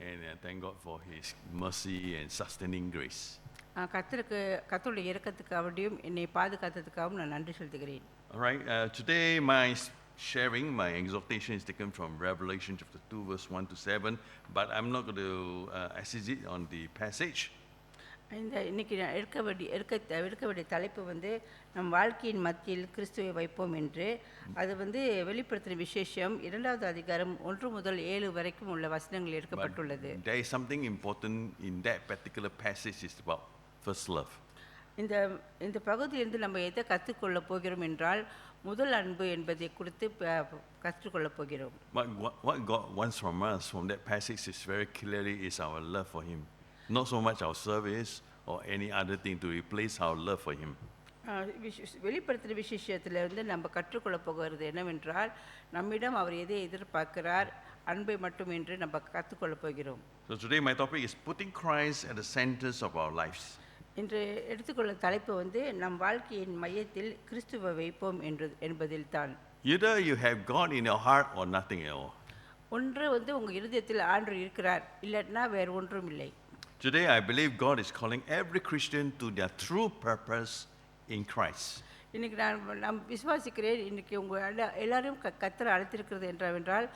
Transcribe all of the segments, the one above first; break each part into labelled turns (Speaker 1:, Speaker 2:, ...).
Speaker 1: And thank God for His mercy and sustaining grace.
Speaker 2: கர்த்தருடைய இரக்கத்துக்காகவும் என்னை பாதுகாத்ததுக்காகவும் நான் நன்றி செலுத்துகிறேன்.
Speaker 1: All right, today my sharing, my exhortation is taken from Revelation chapter 2, verse 1 to 7, but I'm not going to exegete on the passage.
Speaker 2: இன்னைக்கு நான் எடுக்க வேண்டிய தலைப்பு வந்து நம் வாழ்க்கையின் மத்தியில் கிறிஸ்துவை வைப்போம் என்று. அது வந்து வெளிப்படுத்தின விசேஷம் 2வது அதிகாரம் 1 முதல் 7 வரைக்கும் உள்ள வசனங்கள் எடுக்கப்பட்டுள்ளது.
Speaker 1: There is something important in that particular passage is about first love.
Speaker 2: இந்த பகுதியிலிருந்து நம்ம எதை கற்றுக்கொள்ள போகிறோம் என்றால் முதல் அன்பு என்பதை குறித்து கற்றுக்கொள்ள போகிறோம்.
Speaker 1: What God wants from us from that passage is very clearly is our love for Him. Not so much our service or any other thing to replace our love for Him.
Speaker 2: வெளிப்படுத்தின விசேஷத்தில் வந்து நம்ம கற்றுக்கொள்ள போகிறது என்னவென்றால் நம்மிடம் அவர் எதை எதிர்பார்க்கிறார் அன்பை மட்டும் என்று நம்ம கற்றுக்கொள்ள போகிறோம்.
Speaker 1: So today my topic is putting Christ at the center of our lives.
Speaker 2: இன்று எடுத்துக்கொள்ள தலைப்பு வந்து நம் வாழ்க்கையின் மையத்தில் கிறிஸ்துவை வைப்போம் என்பதில் தான்.
Speaker 1: Either you have God in your heart or nothing at all.
Speaker 2: ஒன்று வந்து உங்க இருதயத்தில் ஆண்டவர் இருக்கிறார் இல்லன்னா வேற ஒன்றும் இல்லை.
Speaker 1: Today I believe God is calling every Christian to their true purpose in Christ.
Speaker 2: இன்னைக்கு நான் விசுவாசிக்கிறேன் இன்னைக்கு உங்க எல்லாரையும் கர்த்தர் அழைத்திருக்கிறது என்றால்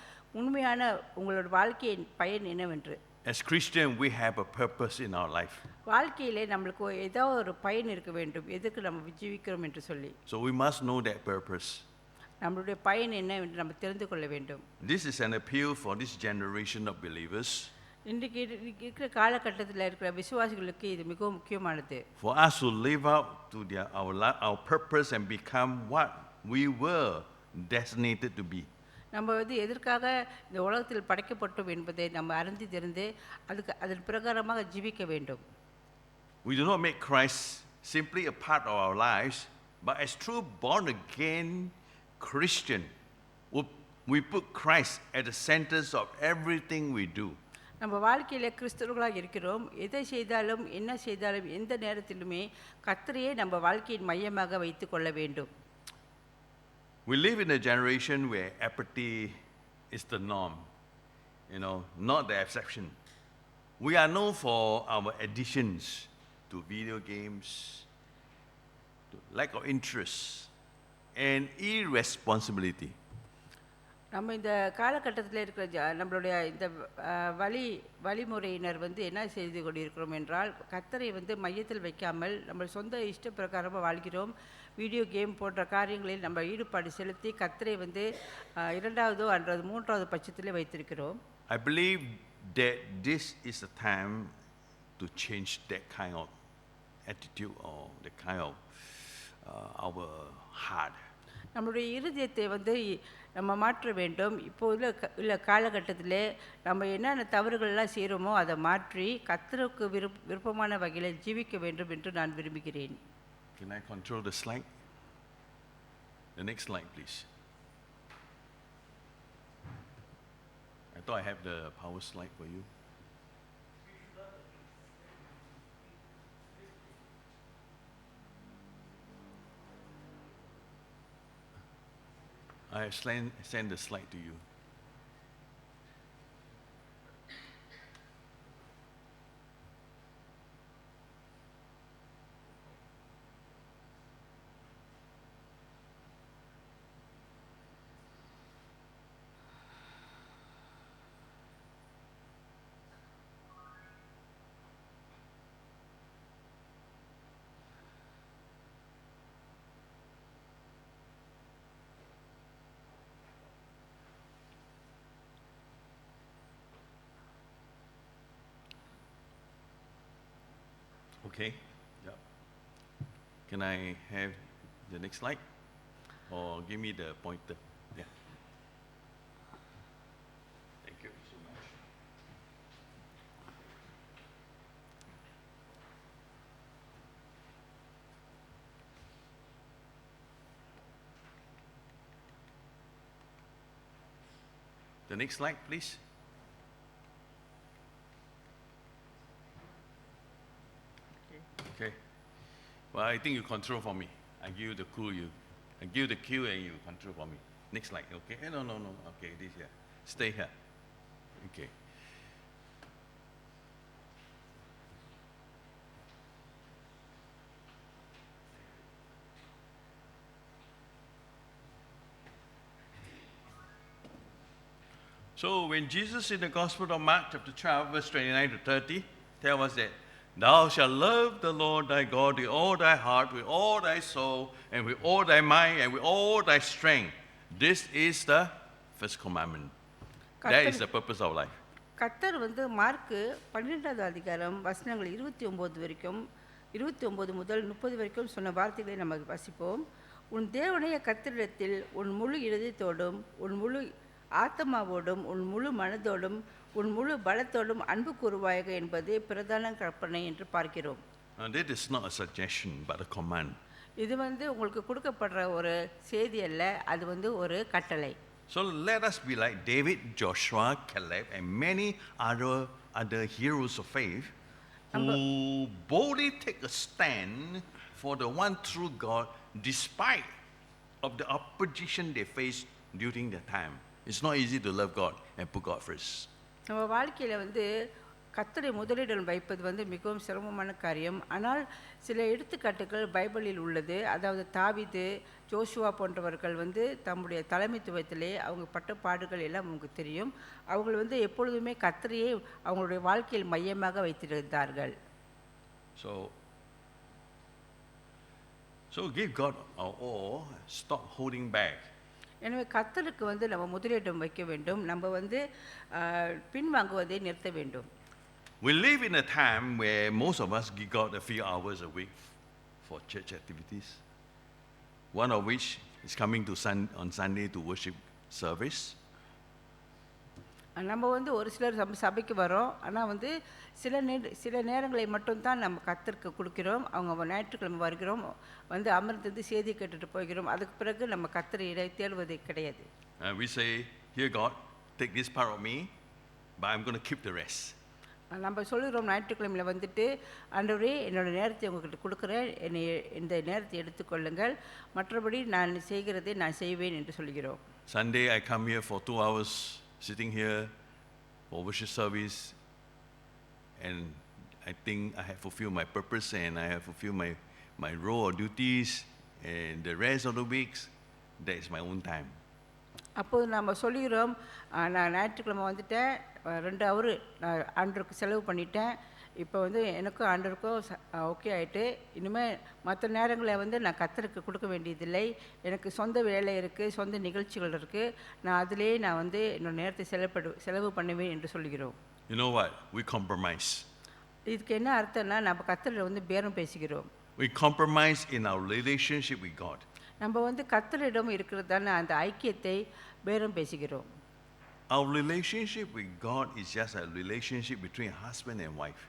Speaker 2: உண்மையான உங்களோட வாழ்க்கையின் பயன் என்னவென்று.
Speaker 1: As Christian we have a purpose in our life.
Speaker 2: வாழ்க்கையிலே நமக்கு ஏதோ ஒரு பயன் இருக்க வேண்டும் எதுக்கு நம்ம ஜீவிக்கிறோம் என்று சொல்லி.
Speaker 1: So we must know that purpose.
Speaker 2: நம்மளுடைய பயன் என்ன என்று நம்ம தெரிந்து கொள்ள வேண்டும்.
Speaker 1: This is an appeal for this generation of believers.
Speaker 2: இன்றைக்கு இருக்கிற காலகட்டத்தில் இருக்கிற விசுவாசிகளுக்கு இது மிகவும் முக்கியமானது.
Speaker 1: For us to live out to our purpose and become what we were designated to be.
Speaker 2: நம்ம வந்து எதற்காக இந்த உலகத்தில் படைக்கப்பட்டோம் என்பதை நம்ம அறிந்து தெரிந்து அதன் பிரகாரமாக ஜீவிக்க வேண்டும்.
Speaker 1: We do not make Christ simply a part of our lives, but as true born again Christian, we put Christ at the center of everything we do.
Speaker 2: நம்ம வாழ்க்கையில கிறிஸ்தவர்களாக இருக்கிறோம். எதை செய்தாலும் என்ன செய்தாலும் எந்த நேரத்திலுமே கர்த்தரையே நம்ம வாழ்க்கையின் மையமாக வைத்துக் கொள்ள வேண்டும்.
Speaker 1: We live in a generation where apathy is the norm, not the exception. We are known for our addictions to video games, to lack of interest, and irresponsibility.
Speaker 2: நம்ம இந்த காலகட்டத்தில் இருக்கிற நம்மளுடைய இந்த வழிமுறையினர் வந்து என்ன செய்து கொண்டிருக்கிறோம் என்றால் கர்த்தரை வந்து மையத்தில் வைக்காமல் நம்ம சொந்த இஷ்ட பிரகாரமாக வாழ்கிறோம். வீடியோ கேம் போன்ற காரியங்களில் நம்ம ஈடுபாடு செலுத்தி கர்த்தரை வந்து 2வது அல்லது 3வது பட்சத்திலே வைத்திருக்கிறோம்.
Speaker 1: I believe that this is the time to change that kind of attitude or the kind of our heart.
Speaker 2: நம்மளுடைய இருதயத்தை வந்து நம்ம மாற்ற வேண்டும். இப்போ உள்ள காலகட்டத்தில் நம்ம என்னென்ன தவறுகள்லாம் செய்கிறோமோ அதை மாற்றி கர்த்தருக்கு விருப்பமான வகையில் ஜீவிக்க வேண்டும் என்று நான் விரும்புகிறேன்.
Speaker 1: Can I control the slide? The next slide, please. I thought I have the power slide for you. I have sent the slide to you. Okay. Yeah. Can I have the next slide? Or give me the pointer? Yeah. Thank you so much. The next slide, please. Okay. Well, I think you control for me. I give you the clue, I give you the cue and you control for me. Next slide, okay? No. Okay, this here. Stay here. Okay. So when Jesus in the Gospel of Mark chapter 12 verse 29 to 30 tell us that thou shalt love the Lord thy God with all thy heart, with all thy soul, and with all thy mind, and with all thy strength. This is the first commandment. That is the purpose of life.
Speaker 2: கர்த்தர் வந்து mark 12வது அதிகாரம் வசனங்கள் 29 வரைக்கும் 29 முதல் 30 வரைக்கும் சொன்ன வார்த்தைகளை நம்ம வாசிப்போம். உன் தேவனைய கர்த்தரிடத்தில் உன் முழு இதயத்தோடும் உன் முழு ஆத்மாவோடும் உன் முழு மனதோடும் உன் முழு பலத்தோடும் அன்பு கூறுவாயாக என்பது பிரதான கற்பனை என்று பார்க்கிறோம்.
Speaker 1: That is not a suggestion but a command.
Speaker 2: இது வந்து உங்களுக்கு கொடுக்கப்படுற ஒரு செய்தி அல்ல, அது வந்து ஒரு கட்டளை.
Speaker 1: So let us be like David, Joshua, Caleb, and many other heroes of faith who boldly take a stand for the one true God despite of the opposition they faced during that time. It's not easy to love God and put God first.
Speaker 2: நம்ம வாழ்க்கையில் வந்து கர்த்தரை முதலிடம் வைப்பது வந்து மிகவும் சிரமமான காரியம். ஆனால் சில எடுத்துக்காட்டுகள் பைபிளில் உள்ளது. அதாவது தாவீது, ஜோஷுவா போன்றவர்கள் வந்து தம்முடைய தலைமைத்துவத்திலே அவங்க பட்ட பாடுகள் எல்லாம் நமக்கு தெரியும். அவர்கள் வந்து எப்பொழுதுமே கர்த்தரையே அவங்களுடைய வாழ்க்கையில் மையமாக வைத்திருந்தார்கள்.
Speaker 1: So give God our all, stop holding back.
Speaker 2: எனவே கர்த்தருக்கு வந்து நம்ம முதலிடம் வைக்க வேண்டும். நம்ம வந்து பின்வாங்குவதை நிறுத்த வேண்டும்.
Speaker 1: We live in a time where most of us give God a few hours a week for church activities. One of which is coming to on Sunday to worship service.
Speaker 2: நம்ம வந்து ஒரு சிலர் சபைக்கு வரோம். ஆனால் வந்து சில நேரங்களை மட்டும்தான் நம்ம கர்த்தருக்கு கொடுக்கிறோம். அவங்க ஞாயிற்றுக்கிழமை வருகிறோம், வந்து அமர்ந்து செய்தி கேட்டுட்டு போகிறோம். அதுக்கு பிறகு நம்ம கர்த்தரை தேடுவதே கிடையாது.
Speaker 1: We say, here God, take this part of me, but I'm going to keep the rest.
Speaker 2: நம்ம சொல்லுகிறோம் ஞாயிற்றுக்கிழமையில் வந்துட்டு, ஆண்டவரே என்னோட நேரத்தை உங்கள்கிட்ட கொடுக்குறேன், என்னை இந்த நேரத்தை எடுத்துக்கொள்ளுங்கள், மற்றபடி நான் செய்கிறதை நான் செய்வேன் என்று சொல்கிறோம்.
Speaker 1: Sunday I come here for 2 hours, sitting here for worship service, and I think I have fulfilled my purpose and I have fulfilled my role or duties, and the rest of the weeks, that is my own time.
Speaker 2: அப்போது நம்ம சொல்லிக்கிறோம், நான் ஞாயிற்றுக்கிழமை வந்துட்டேன், 2 hour நான் ஆண்டவருக்கு செலவு பண்ணிட்டேன், இப்போ வந்து எனக்கும் ஆண்டவருக்கும் ஓகே ஆகிட்டு, இனிமேல் மற்ற நேரங்களை வந்து நான் கர்த்தருக்கு கொடுக்க வேண்டியதில்லை, எனக்கு சொந்த வேலை இருக்குது, சொந்த நிகழ்ச்சிகள் இருக்குது, நான் அதிலேயே நான் வந்து என்னோட நேரத்தை செலவு பண்ணுவேன் என்று சொல்கிறோம்.
Speaker 1: You know what? We compromise.
Speaker 2: இதுக்கு என்ன அர்த்தம்னா, நம்ம கர்த்தரில் வந்து பேரம் பேசுகிறோம்.
Speaker 1: We compromise in our relationship with God.
Speaker 2: நம்ம வந்து கர்த்தரிடம் இருக்கிறதான அந்த ஐக்கியத்தை பேரம் பேசுகிறோம்.
Speaker 1: Our relationship with God is just a relationship between a husband and wife.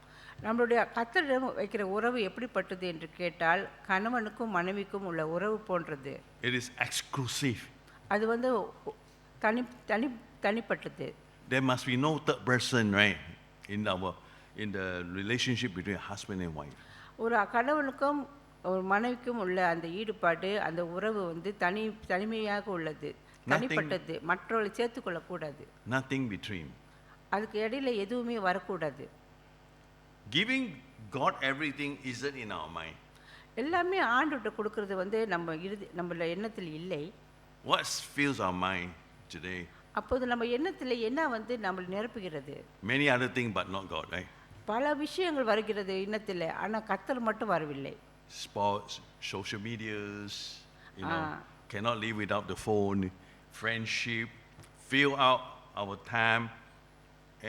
Speaker 2: நம்மளுடைய கர்த்தரிடம் வைக்கிற உறவு எப்படிப்பட்டது என்று கேட்டால், கணவனுக்கும் மனைவிக்கும் உள்ள உறவு போன்றது.
Speaker 1: It is exclusive.
Speaker 2: அது வந்து தனிப்பட்டது.
Speaker 1: There must be no third person, right, in the relationship between a husband and wife.
Speaker 2: ஒரு கணவனுக்கும் ஒரு மனைவிக்கும் உள்ள அந்த ஈடுபாடு, அந்த உறவு வந்து தனிமையாக உள்ளது, தனிப்பட்டது, மற்றவர்களை சேர்த்துக்கொள்ளக்கூடாது.
Speaker 1: Nothing between.
Speaker 2: அதுக்கு இடையில எதுவுமே வரக்கூடாது.
Speaker 1: Giving God everything isn't in our mind.
Speaker 2: எல்லாமே ஆண்டவர்கிட்ட கொடுக்கறது வந்து நம்மள எண்ணத்தில் இல்லை.
Speaker 1: What fills our mind today?
Speaker 2: அப்போது நம்ம எண்ணத்தில் என்ன வந்து நம்மளை நிரப்புகிறது?
Speaker 1: Many other things but not God, right?
Speaker 2: பல விஷயங்கள் வருகிறது எண்ணத்தில், ஆனால் கர்த்தர் மட்டும் வரவில்லை.
Speaker 1: Sports, social medias, cannot live without the phone, friendship, fill out our time,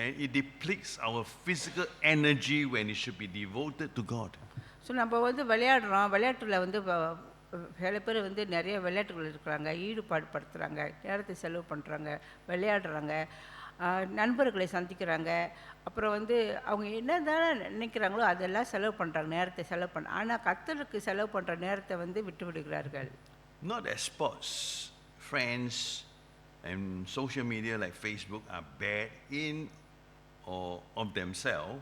Speaker 1: and it depletes our physical energy when it should be devoted to God.
Speaker 2: So நம்ம வந்து விளையாடுறோம், விளையாட்டில் வந்து சில பேர் வந்து நிறைய விளையாட்டுகள் இருக்கிறாங்க, ஈடுபாடு படுத்துகிறாங்க, நேரத்தை செலவு பண்ணுறாங்க, விளையாடுறாங்க, நண்பர்களை சந்திக்கிறாங்க, அப்புறம் வந்து அவங்க என்ன தானே நினைக்கிறாங்களோ அதெல்லாம் செலவு பண்ணுறாங்க, நேரத்தை செலவு ஆனால் கர்த்தருக்கு செலவு பண்ணுற நேரத்தை வந்து விட்டு விடுகிறார்கள்.
Speaker 1: Not that sports, friends, and social media like Facebook are bad in or of themselves,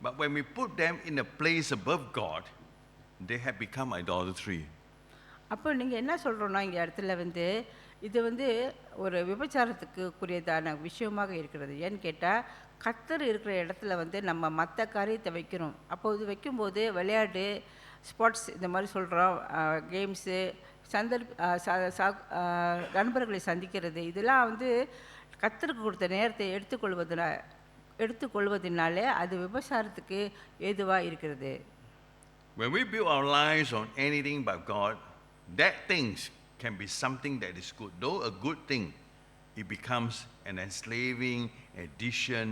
Speaker 1: but when we put them in a place above God, they have become idolatry.
Speaker 2: அப்போ நீங்கள் என்ன சொல்கிறோன்னா, இங்கே இடத்துல வந்து இது வந்து ஒரு விபச்சாரத்துக்குரியதான விஷயமாக இருக்கிறது. ஏன்னு கேட்டால், கர்த்தர் இருக்கிற இடத்துல வந்து நம்ம மற்ற காரியத்தை வைக்கிறோம். அப்போ இது வைக்கும்போது விளையாட்டு, ஸ்போர்ட்ஸ் இந்த மாதிரி சொல்கிறோம், கேம்ஸு, நண்பர்களை சந்திக்கிறது, இதெல்லாம் வந்து கர்த்தருக்கு கொடுத்த நேரத்தை எடுத்துக்கொள்வதனாலே அது விபசாரத்துக்கு ஏதுவாக இருக்கிறது.
Speaker 1: When we build our lives on anything but God, that things can be something that is good. Though a good thing, it becomes an enslaving addition,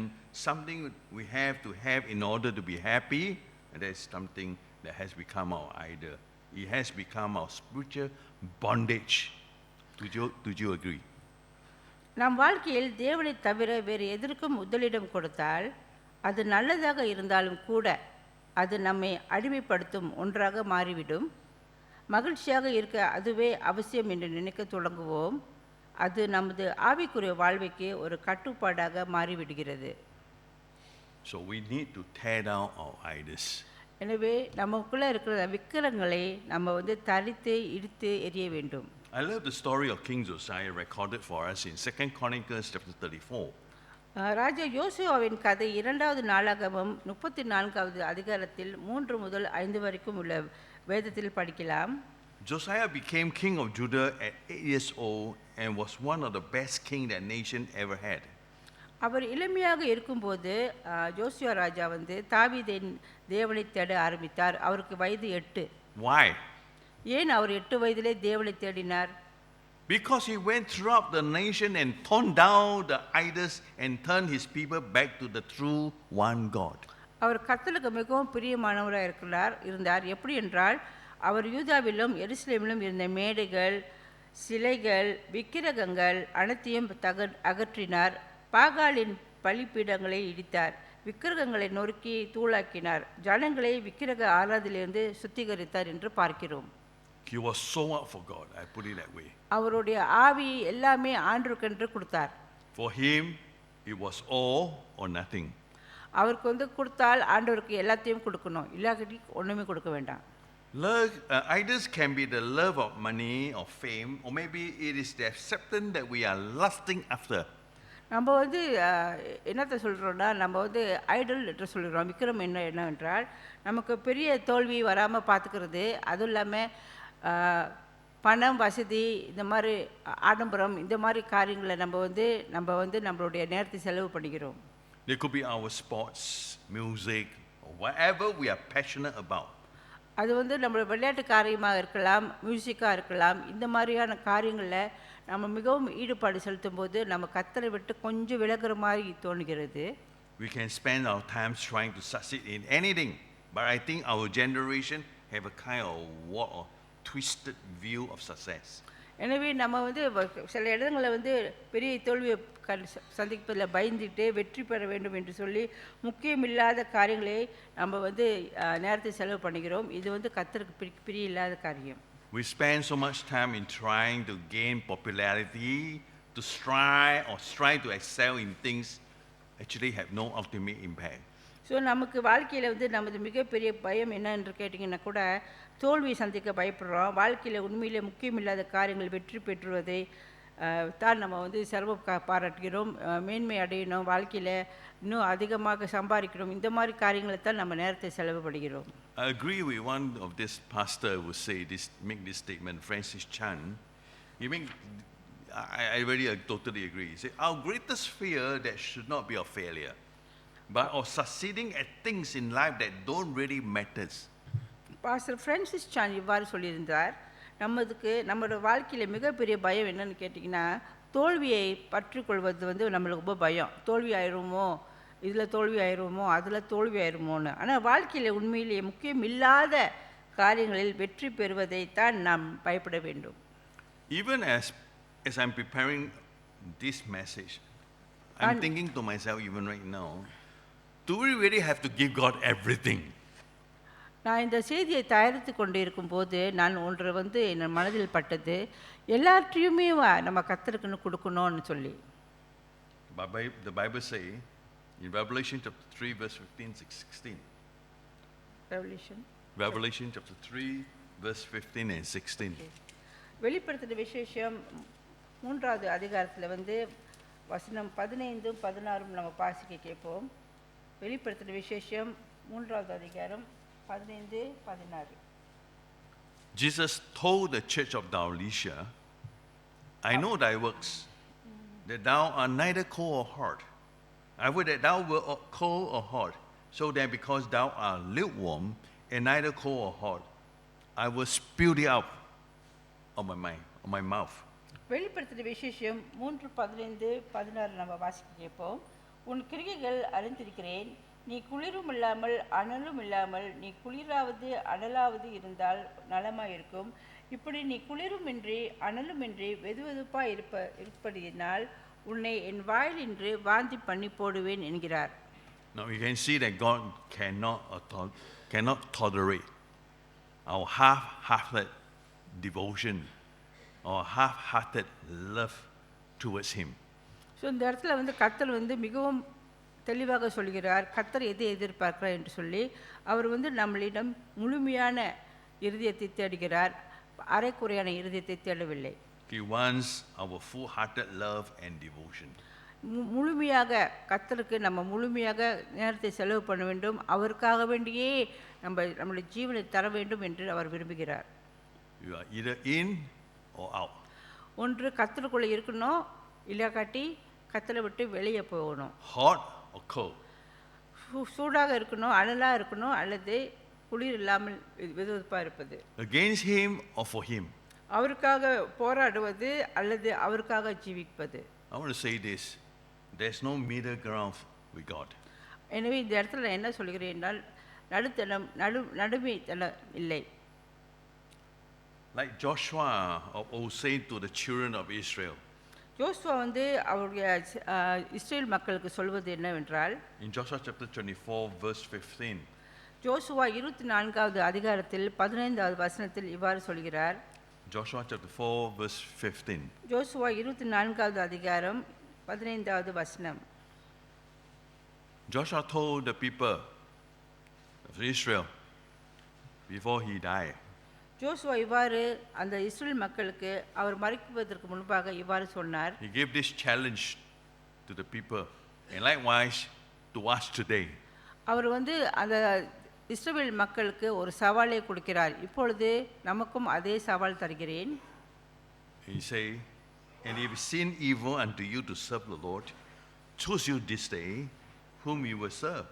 Speaker 1: something we have to have in order to be happy, and that's something that has become our idol. It has become our spiritual bondage. Do you agree?
Speaker 2: நம் வாழ்க்கையில் தேவனை தவிர வேறு எதற்கும் முதலிடம் கொடுத்தால் அது நல்லதாக இருந்தாலும் கூட அது நம்மை அடிமைப்படுத்தும் ஒன்றாக மாறிவிடும். மகிழ்ச்சியாக இருக்க அதுவே அவசியம் என்று நினைக்க தொடங்குவோம். அது நமது ஆவிக்குரிய வாழ்வைக்கு ஒரு கட்டுப்பாடாக மாறிவிடுகிறது.
Speaker 1: So we need to tear down our idols.
Speaker 2: எனவே நமக்குள்ளே இருக்கிற விக்கிரங்களை நம்ம தரித்து இடித்து எறிய வேண்டும்.
Speaker 1: I love the story of King Josiah recorded for us in 2 Chronicles chapter 34.
Speaker 2: ராஜா யோசுவாவின் கதை 2வது நாளாகமம் 34வது அதிகாரத்தில் 3 முதல் 5 வரைக்கும் உள்ள வேதத்தில் படிக்கலாம்.
Speaker 1: Josiah became king of Judah at 8 years old and was one of the best king that nation ever had.
Speaker 2: அவர் இளமையாக இருக்கும்போது யோசுவா ராஜா தாவீதின் தேவனை தேட ஆரம்பித்தார். அவருக்கு வயது 8.
Speaker 1: Why?
Speaker 2: ஏன் அவர் 8 வயதிலே தேவனை தேடினார்?
Speaker 1: Because he went throughout the nation and torn down the idols and turned his people back to the true one God.
Speaker 2: அவர் கர்த்தருக்கு மிகவும் பிரியமானவராக இருந்தார். எப்படி என்றால் அவர் யூதாவிலும் எருசலேமிலும் இருந்த மேடைகள், சிலைகள், விக்கிரகங்கள் அனைத்தையும் அகற்றினார். பாகாலின் பலிபீடங்களை இடித்தார். விக்கிரகங்களை நொறுக்கி தூளாக்கினார். ஜனங்களை விக்கிரக ஆராதனையிலிருந்து சுத்திகரித்தார் என்று பார்க்கிறோம்.
Speaker 1: He was so up for God, I put it that way.
Speaker 2: அவருடைய ஆவி எல்லாமே ஆண்டவருக்கென்று கொடுத்தார்.
Speaker 1: For him, it was all or nothing.
Speaker 2: அவருக்கு கொடுத்தால் ஆண்டவருக்கு எல்லாத்தையும் கொடுக்கணும், இல்லாட்டி ஒன்றுமே கொடுக்க வேண்டாம்.
Speaker 1: Idols can be the love of money or fame, or maybe it is the acceptance that we are lusting after.
Speaker 2: நம்ம என்னத்தை சொல்கிறோன்னா, நம்ம ஐடல் என்று சொல்கிறோம். விக்ரம் என்னவென்றால் நமக்கு பெரிய தோல்வி வராமல் பார்த்துக்கிறது, அதுவும் இல்லாமல் பணம், வசதி, இந்த மாதிரி ஆடம்பரம், இந்த மாதிரி காரியங்களை நம்ம நம்மளுடைய நேரத்தை செலவு பண்ணிக்கிறோம்.
Speaker 1: There could be our sports, music, or whatever we are passionate about.
Speaker 2: அது நம்மளோட விளையாட்டு காரியமாக இருக்கலாம், மியூசிக்காக இருக்கலாம். இந்த மாதிரியான காரியங்களில் நம்ம மிகவும் ஈடுபாடு செலுத்தும் போது நம்ம கர்த்தரை விட்டு கொஞ்சம் விலகுற மாதிரி தோணுகிறது.
Speaker 1: We can spend our time trying to succeed in anything, but I think our generation have a kind of what or twisted view of success.
Speaker 2: எனவே நம்ம சில இடங்களில் பெரிய தோல்வியை சந்திப்பதில் பயந்துட்டு வெற்றி பெற வேண்டும் என்று சொல்லி முக்கியமில்லாத காரியங்களை நம்ம நேரத்தை செலவு பண்ணுகிறோம். இது கர்த்தருக்கு பிரியமில்லாத காரியம்.
Speaker 1: We spend so much time in trying to gain popularity, to strive to excel in things actually have no ultimate impact.
Speaker 2: So நமக்கு வாழ்க்கையில் நமது மிகப்பெரிய பயம் என்ன என்று கேட்டிங்கன்னா கூட தோல்வியை சந்திக்க பயப்படுறோம். வாழ்க்கையில் உண்மையிலே முக்கியமில்லாத காரியங்கள் வெற்றி பெற்றுவதை தான் நம்ம சிரமம் பாராட்டுகிறோம். மேன்மை அடையணும், வாழ்க்கையில் இன்னும் அதிகமாக சம்பாதிக்கணும், இந்த மாதிரி காரியங்களை தான் நம்ம நேரத்தை செலவுபடுகிறோம்.
Speaker 1: I agree with one of this pastor who make this statement, Francis Chan. I really totally agree. He said, our greatest fear that should not be of failure, but of succeeding at things in life that don't really matters.
Speaker 2: Pastor Francis Chan இவ்வாறு சொல்லியிருந்தார், நம்மளோட வாழ்க்கையில் மிகப்பெரிய பயம் என்னன்னு கேட்டிங்கன்னா, தோல்வியை பற்றி கொள்வது நம்மளுக்கு ரொம்ப பயம். தோல்வி ஆயிடுமோ, இதில் தோல்வி ஆயிடுமோ, அதில் தோல்வி ஆயிடுமோன்னு. ஆனால் வாழ்க்கையில் உண்மையிலேயே முக்கியம் இல்லாத காரியங்களில் வெற்றி பெறுவதை தான் நாம் பயப்பட வேண்டும்.
Speaker 1: Even as I'm preparing this message, I'm thinking to myself even right now, do we really have to give God everything?
Speaker 2: நான் இந்த செய்தியை தயாரித்து கொண்டு இருக்கும்போது நான் ஒன்று என் மனதில் பட்டது, எல்லாற்றையுமே நம்ம கர்த்தருக்குன்னு கொடுக்கணும்னு சொல்லி.
Speaker 1: The Bible say in Revelation chapter 3 verse 15-16. Revelation chapter 3 verse 15 and 16.
Speaker 2: வெளிப்படுத்தின விசேஷம் 3வது அதிகாரத்தில் வசனம் 15 16 நம்ம வாசிக்க கேட்போம். வெளிப்படுத்தின விசேஷம் 3வது அதிகாரம் 15 16.
Speaker 1: Jesus told the church of Laodicea, I know thy works, that thou art neither cold or hot. I would that thou wert cold or hot, so that because thou art lukewarm and neither cold or hot, I will spew thee out of my mouth.
Speaker 2: வெளிப்படுத்தின விசேஷம் 3:15-16 நம்ம வாசிக்க கேட்போம். உன் கிரியைகள் அறிந்திருக்கிறேன். நீ குளிரும் இல்லாமல் அனலும் இல்லாமல் நீ குளிராவது அனலாவது இருந்தால் நலமாயிருக்கும். இப்படி நீ குளிருமின்றி அனலுமின்றி வெதுவெதுப்பாய் இருப்பதினால் உன்னை என் வாயிலின்று வாந்தி பண்ணி போடுவேன் என்கிறார்.
Speaker 1: Now you can see that God cannot tolerate our half-hearted devotion or half-hearted love towards Him.
Speaker 2: So இந்த இடத்துல கர்த்தர் மிகவும் தெளிவாக சொல்கிறார், கர்த்தர் எதை எதிர்பார்க்கிறார் என்று சொல்லி. அவர் நம்மளிடம் முழுமையான இருதயத்தை தேடுகிறார், அரைக்குறையான இருதயத்தை தேடவில்லை.
Speaker 1: He wants our full-hearted love and devotion.
Speaker 2: முழுமையாக கர்த்தருக்கு நம்ம முழுமையாக நேரத்தை செலவு பண்ண வேண்டும், அவருக்காக வேண்டியே நம்முடைய ஜீவனை தர வேண்டும் என்று அவர் விரும்புகிறார்.
Speaker 1: You are either in or out.
Speaker 2: ஒன்று கர்த்தருக்குள்ளே இருக்கணும், இல்லாக்காட்டி கர்த்தரை விட்டு வெளியே போகணும்.
Speaker 1: Hot or cold.
Speaker 2: சூடாக இருக்கணும், அனலாக இருக்கணும், அல்லது குளிர் இல்லாமல் வெதுவெதுப்பாக இருப்பது.
Speaker 1: Against Him or for Him.
Speaker 2: அவருக்காக போராடுவது அல்லது அவருக்காக ஜீவிப்பது.
Speaker 1: I want to say this. There's no middle ground with God.
Speaker 2: எனவே இந்த இடத்துல நான் என்ன சொல்கிறேன் என்றால் நடுமைத்தனம் இல்லை.
Speaker 1: Like Joshua was saying to the children of Israel.
Speaker 2: யோசுவா அவருடைய இஸ்ரேல் மக்களுக்கு சொல்வது என்னவென்றால்,
Speaker 1: in Joshua chapter 24 verse 15.
Speaker 2: யோசுவா 24வது அதிகாரத்தில் 15வது வசனத்தில் இவ்வாறு சொல்கிறார்.
Speaker 1: Joshua chapter 4 verse 15.
Speaker 2: யோசுவா 24வது அதிகாரம் 15வது வசனம்.
Speaker 1: Joshua told the people of Israel before he died.
Speaker 2: யோசுவா இவ்வாறு அந்த இஸ்ரேல் மக்களுக்கு அவர் மரிப்பதற்கு முன்பாக இவ்வாறு சொன்னார்.
Speaker 1: He gave this challenge to the people and likewise to us today.
Speaker 2: அவர் அந்த இஸ்ரவேல் மக்களுக்கு ஒரு சவாலை கொடுக்கிறார். இப்பொழுது நமக்கும் அதே சவால் தருகிறேன்.
Speaker 1: He say, and if sin evil unto you to serve the Lord, choose you this day whom you will serve,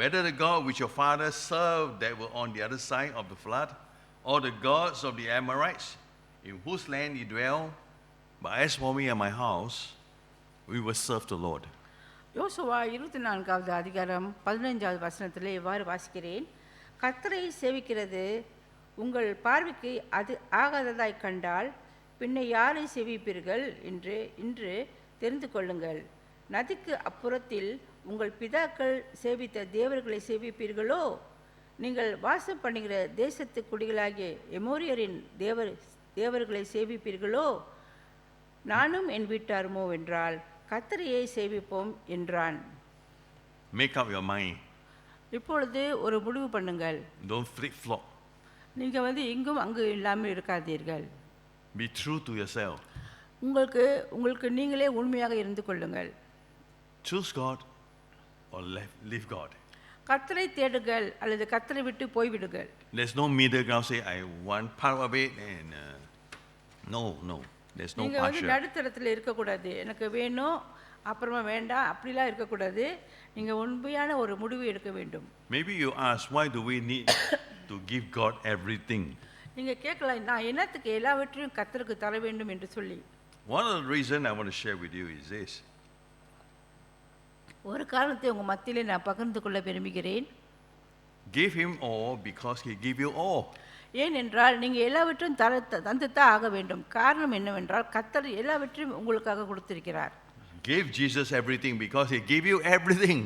Speaker 1: whether the God which your fathers served that were on the other side of the flood, or the gods of the Amorites, in whose land ye dwell. But as for me and my house, we will serve the Lord.
Speaker 2: யோசுவா 24வது அதிகாரம் 15வது வசனத்திலே இவ்வாறு வாசிக்கிறேன். கர்த்தரை சேவிக்கிறது உங்கள் பார்வைக்கு அது ஆகாததாய் கண்டால் பின்ன யாரை சேவிப்பீர்கள் என்று இன்று தெரிந்து கொள்ளுங்கள். நதிக்கு அப்புறத்தில் உங்கள் பிதாக்கள் சேவித்த தேவர்களை சேவிப்பீர்களோ? நீங்கள் வாசம் பண்ணுகிற தேசத்து குடிகளாகிய எமோரியரின் தேவர்களை சேவிப்பீர்களோ? நானும் என் வீட்டாருமோ என்றால் கர்த்தரையே சேவிப்போம் என்றான்.
Speaker 1: Make up your mind.
Speaker 2: இப்பொழுது ஒரு முடிவு பண்ணுங்கள்.
Speaker 1: Don't flip-flop.
Speaker 2: நீங்கள் இங்கும் அங்கு இல்லாமல் இருக்காதீர்கள்.
Speaker 1: Be true to yourself.
Speaker 2: உங்களுக்கு நீங்களே உண்மையாக இருந்து கொள்ளுங்கள்.
Speaker 1: Choose God or leave God.
Speaker 2: கர்த்தரை தேடுங்கள் அல்லது கர்த்தரை விட்டு போய்விடுங்கள்.
Speaker 1: There's no middle ground. Say I want part of it and no. There's no partial.
Speaker 2: நீங்கள் நடுத்தரத்தில் இருக்கக்கூடாது. எனக்கு வேணும் அப்புறமா வேண்டாம் அப்படிலாம் இருக்கக்கூடாது. நீங்கள் உண்மையான ஒரு முடிவு எடுக்க வேண்டும்.
Speaker 1: Maybe you ask, why do we need to give God everything?
Speaker 2: நீங்கள் கேட்கலாம், நான் என்னத்துக்கு எல்லாவற்றையும் கர்த்தருக்கு தர வேண்டும் என்று சொல்லி.
Speaker 1: One of the reasons I want to share with you is this.
Speaker 2: ஒரு காரணத்தை உங்கள் மத்தியிலே நான் பகிர்ந்து கொள்ள விரும்புகிறேன்.
Speaker 1: Give him all because he give you all.
Speaker 2: ஏனென்றால் நீங்கள் எல்லாவற்றையும் தந்துத்தான் ஆக வேண்டும். காரணம் என்னவென்றால் கர்த்தர் எல்லாவற்றையும் உங்களுக்காக கொடுத்திருக்கிறார்.
Speaker 1: Give Jesus everything because he give you everything.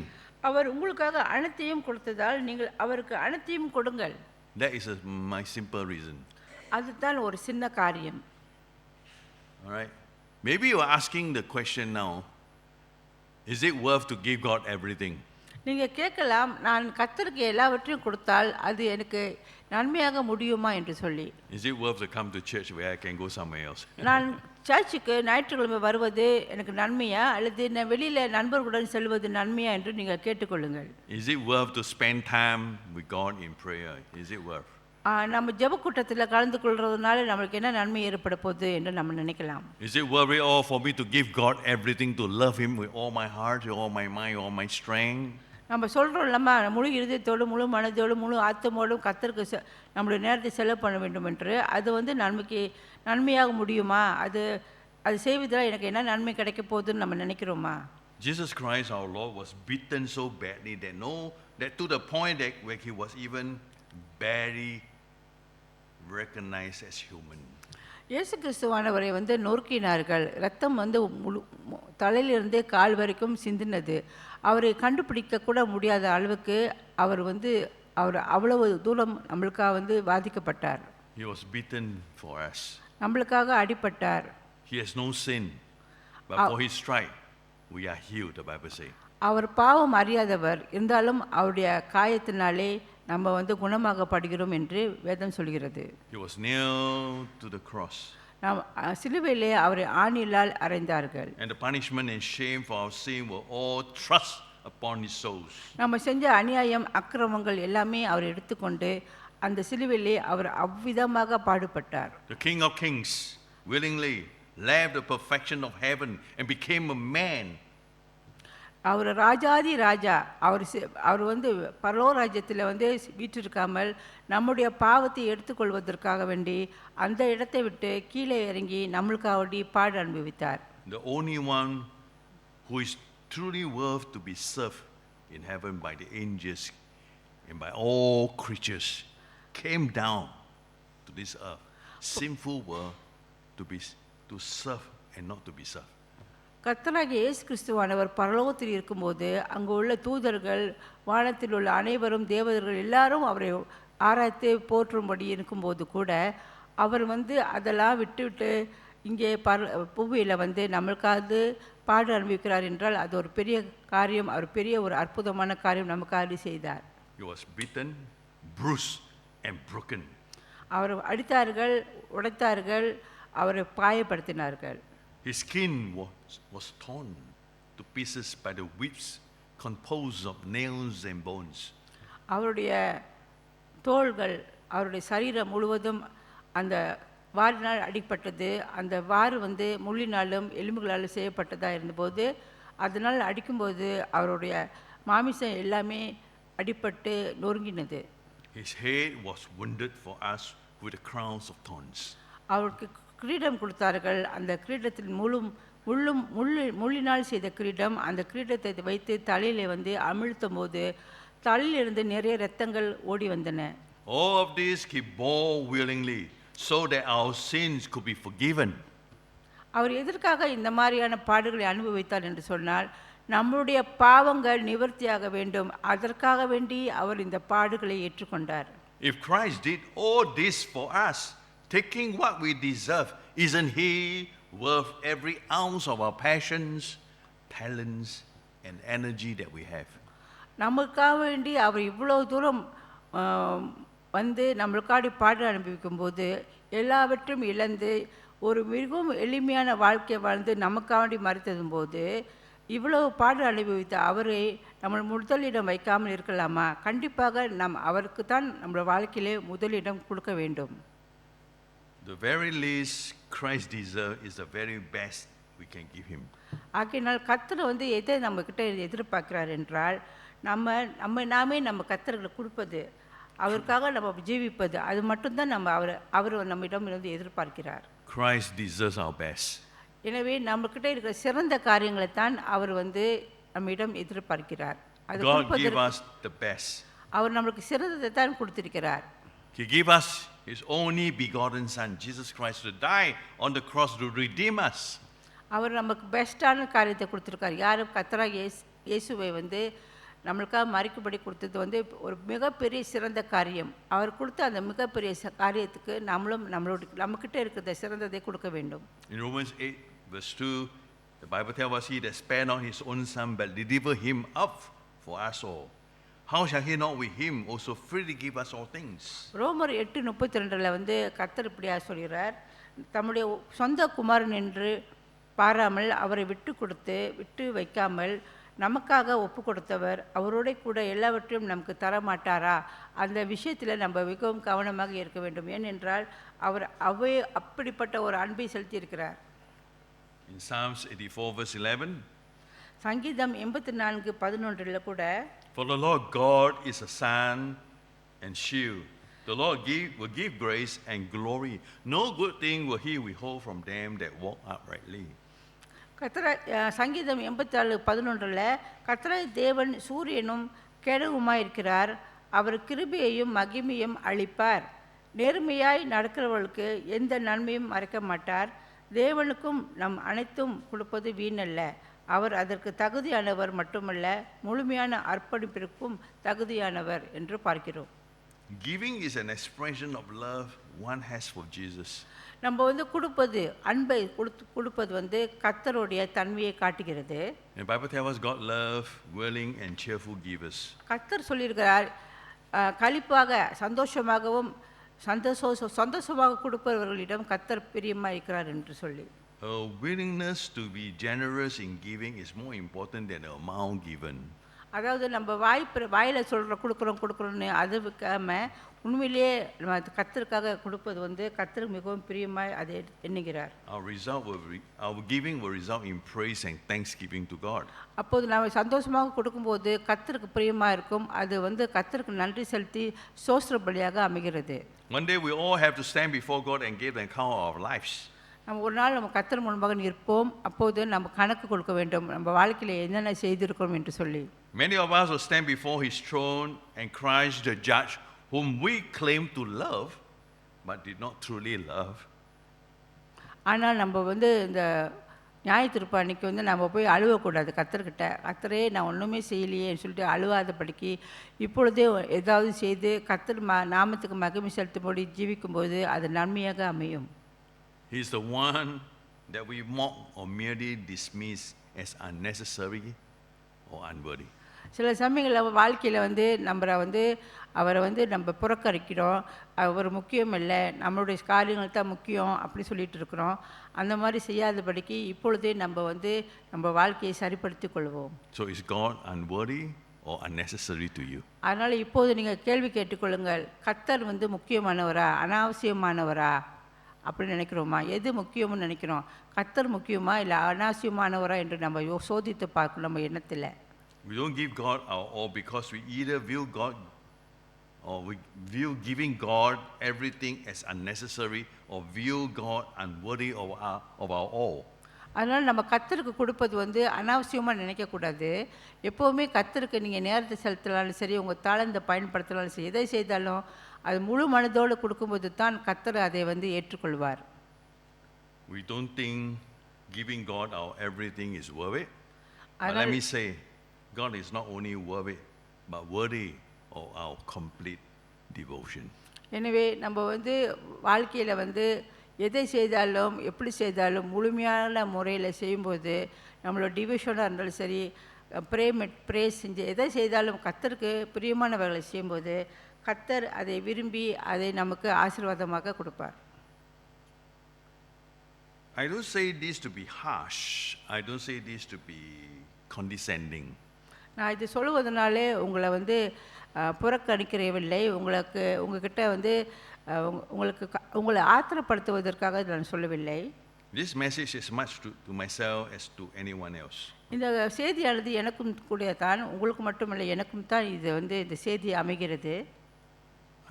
Speaker 2: அவர் உங்களுக்காக அனைத்தையும் கொடுத்ததால் நீங்கள் அவருக்கு அனைத்தையும் கொடுங்கள்.
Speaker 1: That is my simple reason.
Speaker 2: அதுதான் ஒரு சின்ன காரியம்.
Speaker 1: All right. Maybe you are asking the question now, is it worth to give God everything?
Speaker 2: நீங்கள் கேட்கலாம், நான் கர்த்தருக்கு எல்லாவற்றையும் கொடுத்தால் அது எனக்கு நன்மையாக முடியுமா என்று சொல்லி.
Speaker 1: Is it worth to come to church where I can go somewhere else?
Speaker 2: நான் சர்ச்சுக்கு ஞாயிற்றுக்கிழமை வருவது எனக்கு நன்மையா அல்லது நான் வெளியில நண்பர்களுடன் செல்வது நன்மையா என்று நீங்கள் கேட்டுக்கொள்ளுங்கள்.
Speaker 1: Is it worth to spend time with God in prayer? Is it worth?
Speaker 2: நம்ம ஜெப கூட்டத்தில் கலந்து கொள்றதுனால நம்மளுக்கு என்ன நன்மை ஏற்பட போகுது என்று நம்ம நினைக்கலாம்.
Speaker 1: Is it worth it all for me to give God everything, to love Him with all my heart, with all my mind, all my strength?
Speaker 2: நம்ம சொல்கிறோம் இல்லம்மா, முழு இருதயத்தோடு முழு மனதோடு முழு ஆத்மாவோடும் கர்த்தருக்கு நம்மளுடைய நேரத்தை செலவு பண்ண வேண்டும் என்று. அது வந்து நன்மையாக முடியுமா? அது செய்வதால் எனக்கு என்ன நன்மை கிடைக்க போகுதுன்னு நம்ம நினைக்கிறோமா?
Speaker 1: Jesus Christ our Lord was beaten so badly that to the point that where He was even barely recognized as human.
Speaker 2: இயேசு கிறிஸ்துவானவரை வந்து நொறுக்கினார்கள். ரத்தம் வந்து தலையிலிருந்து கால் வரைக்கும் சிந்தினது. அவரை கண்டுபிடிக்க கூட முடியாத அளவுக்கு அவர் அவ்வளவு தூரம் நம்மளுக்காக வந்து வாதிக்கப்பட்டார்.
Speaker 1: He was beaten for us.
Speaker 2: நம்மளுக்காக அடிபட்டார்.
Speaker 1: He has no sin, but for His stripe we are healed, the Bible says.
Speaker 2: அவர் பாவம் அறியாதவர், இருந்தாலும் அவருடைய காயத்தினாலே நம்ம வந்து குணமாகப்படுகிறோம் என்று வேதம் சொல்கிறது.
Speaker 1: He was nailed to the cross.
Speaker 2: சிலுவையிலே அவரை ஆணிலால் அறைந்தார்கள்.
Speaker 1: And the punishment and shame for our sin were all thrust upon His souls.
Speaker 2: நம்ம செஞ்ச அநியாயம் அக்கிரமங்கள் எல்லாமே அவர் எடுத்துக்கொண்டு அந்த சிலுவையிலே அவர் அவ்விதமாக பாடுபட்டார்.
Speaker 1: The King of Kings willingly left the perfection of heaven and became a man.
Speaker 2: அவர் ராஜாதி ராஜா, அவர் வந்து பரலோக ராஜ்யத்தில் வந்து வீற்றிருக்காமல் நம்முடைய பாவத்தை எடுத்துக்கொள்வதற்காக வேண்டி அந்த இடத்தை விட்டு கீழே இறங்கி நம்மளுக்காக வேண்டி பாடு அனுபவித்தார்.
Speaker 1: The only one who is truly worth to be served in heaven by the angels and by all creatures came down to this earth, sinful world, to serve and not to be served.
Speaker 2: கர்த்தராகிய இயேசு கிறிஸ்துவானவர் பரலோகத்தில் இருக்கும்போது அங்கு உள்ள தூதர்கள், வானத்தில் உள்ள அனைவரும், தேவதர்கள் எல்லாரும் அவரை ஆராய்த்து போற்றும்படி இருக்கும்போது கூட அவர் வந்து அதெல்லாம் விட்டு இங்கே புவியில் வந்து நம்மளுக்காக பாடு அனுபவிக்கிறார் என்றால் அது ஒரு பெரிய காரியம். அவர் பெரிய ஒரு அற்புதமான காரியம் நமக்காக செய்தார்.
Speaker 1: He was beaten, bruised and broken.
Speaker 2: அவர் அடித்தார்கள், உடைத்தார்கள், அவரை காயப்படுத்தினார்கள்.
Speaker 1: His skin was torn to pieces by the whips composed of nails and bones.
Speaker 2: அவருடைய தோள்கள், அவருடைய சரீரம் முழுவதும் அந்த வாரினால் அடிப்பட்டது. அந்த வாறு வந்து முள்ளினாலும் எலும்புகளாலும் செய்யப்பட்டதாக இருந்தபோது அதனால் அடிக்கும்போது அவருடைய மாமிசம் எல்லாமே அடிப்பட்டு நொறுங்கினது.
Speaker 1: His head was wounded for us with the crowns of thorns.
Speaker 2: அவருக்கு கிரீடம் கொடுத்தார்கள். அந்த கிரீடத்தில் முள்ளினால் செய்த கிரீடம். அந்த கிரீடத்தை வைத்து தலையிலே வந்து அமிழ்த்தும் போது தலையிலிருந்து நிறைய இரத்தங்கள் ஓடி வந்தன.
Speaker 1: All of this He bore willingly so that our sins could be forgiven.
Speaker 2: அவர் எதற்காக இந்த மாதிரியான பாடுகளை அனுபவித்தார் என்று சொன்னால் நம்முடைய பாவங்கள் நிவர்த்தியாக வேண்டும். அதற்காக வேண்டி அவர் இந்த பாடுகளை ஏற்றுக்கொண்டார்.
Speaker 1: If Christ did all this for us, taking what we deserve, isn't He worth every ounce of our passions, talents and energy that we have?
Speaker 2: நமக்காக வேண்டி அவர் இவ்வளவு தூரம் வந்து நம்மளுக்காடி பாடு அனுபவிக்கும் போது எல்லாவற்றையும் இழந்து ஒரு மிகவும் எளிமையான வாழ்க்கை வாழ்ந்து நமக்காக வேண்டி மறித்ததும் போது இவ்வளவு பாடு அனுபவித்த அவரை நம்ம முதலிடம் வைக்காமல் இருக்கலாமா? கண்டிப்பாக அவருக்கு தான் நம்ம வாழ்க்கையிலே முதலிடம் கொடுக்க வேண்டும்.
Speaker 1: The very least Christ deserves is the very best we can give Him.
Speaker 2: ஆகையினால் கர்த்தர் வந்து எதை நம்ம கிட்ட எதிர்பார்க்கிறார் என்றால் நாமே நம்ம கர்த்தருக்கு கொடுப்பது, அவருக்காக நம்ம ஜீவிப்பது, அது மட்டும்தான் அவர் நம்மிடம் இருந்து எதிர்பார்க்கிறார்.
Speaker 1: Christ deserves our best.
Speaker 2: எனவே நம்மக்கிட்ட இருக்கிற சிறந்த காரியங்களை தான் அவர் வந்து நம்மிடம் எதிர்பார்க்கிறார். அது
Speaker 1: God gave us the best.
Speaker 2: அவர் நம்மளுக்கு சிறந்ததை தான் கொடுத்திருக்கிறார்.
Speaker 1: He gave us His only begotten Son, Jesus Christ, to die on the cross to redeem us.
Speaker 2: அவர் நமக்கு பெஸ்டான காரியத்தை கொடுத்திருக்கார். யாரும் கர்த்தராகிய இயேசுவை வந்து நம்மளுக்காக மறிக்கும்படி கொடுத்தது வந்து ஒரு மிகப்பெரிய சிறந்த காரியம். அவர் கொடுத்த அந்த மிகப்பெரிய காரியத்துக்கு நம்மக்கிட்ட இருக்கிற சிறந்ததை கொடுக்க வேண்டும்.
Speaker 1: In Romans 8 verse 2, the Bible tells us, He that spared not His own Son but delivered Him up for us all, how shall He not with Him also freely give us all things?
Speaker 2: ரோமர் 8:32 வந்து கர்த்தர் இப்படியா சொல்கிறார், தம்முடைய சொந்த குமாரன் என்று பாராமல் அவரை விட்டு வைக்காமல் நமக்காக ஒப்பு கொடுத்தவர் அவரோட கூட எல்லாவற்றையும் நமக்கு தர மாட்டாரா? அந்த விஷயத்தில் நம்ம மிகவும் கவனமாக இருக்க வேண்டும். ஏனென்றால் அவர் அப்படிப்பட்ட ஒரு அன்பை செலுத்தியிருக்கிறார்.
Speaker 1: In Psalms 84 verse 11,
Speaker 2: சங்கீதம் 84:11 கூட,
Speaker 1: for the Lord God is a sun and shield. The Lord will give grace and glory. No good thing will he withhold from them that walk uprightly.
Speaker 2: சங்கீதம் 84:11 கர்த்தராகிய தேவன் சூரியனும் கேடவுமாயிருக்கிறார். அவர் கிருபையையும் மகிமையும் அளிப்பார். நேர்மையாய் நடக்கிறவர்களுக்கு எந்த நன்மையும் மறைக்க மாட்டார். தேவனுக்கும் நம் அனைத்தும் கொடுப்பது வீணல்ல. அவர் அதற்கு தகுதியானவர் மட்டுமல்ல, முழுமையான அர்ப்பணிப்பிற்கும் தகுதியானவர் என்று பார்க்கிறோம்.
Speaker 1: Giving is an expression of love one has for Jesus.
Speaker 2: நம்ம கொடுப்பது, அன்பை கொடுப்பது கர்த்தருடைய தன்மையை காட்டுகிறது.
Speaker 1: The Bible tells us God love willing and cheerful givers.
Speaker 2: கர்த்தர் சொல்லியிருக்கிறார், களிப்பாக சந்தோஷமாகவும் சந்தோஷமாக கொடுப்பவர்களிடம் கர்த்தர் பிரியமாக இருக்கிறார் என்று சொல்லி.
Speaker 1: A willingness to be generous in giving is more important than the amount given.
Speaker 2: அதாவது நம்ம வாயில் கொடுக்குறோம்னு அது வைக்காம உண்மையிலேயே கர்த்தருக்காக கொடுப்பது கர்த்தருக்கு மிகவும் பிரியமாய் அதை எண்ணுகிறார்.
Speaker 1: Our giving will result in praise and thanksgiving to God.
Speaker 2: அப்போது நாம் சந்தோஷமாக கொடுக்கும்போது கர்த்தருக்கு பிரியமாக இருக்கும். அது கர்த்தருக்கு நன்றி செலுத்தி ஸ்தோத்திர பலியாக அமைகிறது.
Speaker 1: One day we all have to stand before God and give an account of our lives.
Speaker 2: நம்ம ஒரு நாள் நம்ம கர்த்தர் முன்பாக நிற்போம். அப்போது நம்ம கணக்கு கொடுக்க வேண்டும், நம்ம வாழ்க்கையில் என்னென்ன செய்திருக்கிறோம் என்று சொல்லி.
Speaker 1: Many of us will stand before his throne and Christ the judge, whom we claim to love but did not truly love.
Speaker 2: ஆனால் நம்ம இந்த நியாயத்தீர்ப்பு அன்னைக்கு நம்ம போய் அழுவக்கூடாது கர்த்தர்கிட்ட. கர்த்தரே நான் ஒன்றுமே செய்யலையேன்னு சொல்லிட்டு அழுவாதபடிக்கு இப்பொழுதே ஏதாவது செய்து கர்த்தர் நாமத்துக்கு மகிமை செலுத்தும்படி ஜீவிக்கும்போது அது நன்மையாக அமையும்.
Speaker 1: He is the one that we mock or merely dismiss as unnecessary or unworthy.
Speaker 2: சில சமயங்களில் வாழ்க்கையில் அவரை நம்ம புறக்கணிக்கிறோம். அவர் முக்கியம் இல்லை, நம்மளுடைய காரியங்கள் தான் முக்கியம் அப்படி சொல்லிட்டு இருக்கிறோம். அந்த மாதிரி செய்யாதபடிக்கு இப்பொழுதே நம்ம வாழ்க்கையை சரிப்படுத்திக் கொள்வோம்.
Speaker 1: So is God unworthy or unnecessary to you?
Speaker 2: அதனால் இப்போது நீங்கள் கேள்வி கேட்டுக்கொள்ளுங்கள், கர்த்தர் முக்கியமானவரா அனாவசியமானவரா அப்படின்னு நினைக்கிறோமா? எது முக்கியம்னு நினைக்கிறோம்? கர்த்தர் முக்கியமா இல்லை அனாவசியமானவரா என்று நம்ம சோதித்து பார்க்கணும் நம்ம எண்ணத்தில்.
Speaker 1: We don't give God our all because we either view God or we view giving God everything as unnecessary or view God unworthy of our all.
Speaker 2: அதனால் நம்ம கர்த்தருக்கு கொடுப்பது அனாவசியமாக நினைக்கக்கூடாது. எப்போவுமே கர்த்தருக்கு நீங்கள் நேரத்தை செலுத்தினாலும் சரி, உங்கள் தாளந்தை பயன்படுத்தினாலும் சரி, எதை செய்தாலும் அது முழு மனதோடு கொடுக்கும்போது தான் கர்த்தர் அதை ஏற்றுக்கொள்வார்.
Speaker 1: We don't think giving God our everything is worth it. But let me say, God is not only worth it, but worthy of our complete devotion.
Speaker 2: எனவே நம்ம வாழ்க்கையில் எதை செய்தாலும் எப்படி செய்தாலும் முழுமையான முறையில் செய்யும்போது நம்மளோட டிவோஷனாக இருந்தாலும் சரி, ப்ரே செஞ்சு எதை செய்தாலும் கர்த்தருக்கு பிரியமானவர்களை செய்யும்போது கர்த்தர் அதை விரும்பி அதை நமக்கு ஆசீர்வாதமாக கொடுப்பார்.
Speaker 1: I don't say this to be harsh. I don't say this to be condescending.
Speaker 2: நான் இது சொல்லுவதனாலே உங்களை புறக்கணிக்கிறவில்லை. உங்ககிட்ட உங்களை ஆத்திரப்படுத்துவதற்காக நான் சொல்லவில்லை.
Speaker 1: This message is much to myself as to anyone else.
Speaker 2: இந்த செய்தியானது எனக்கும் கூட தான், உங்களுக்கு மட்டுமல்ல எனக்கும் தான் இது இந்த செய்தி அமைகிறது.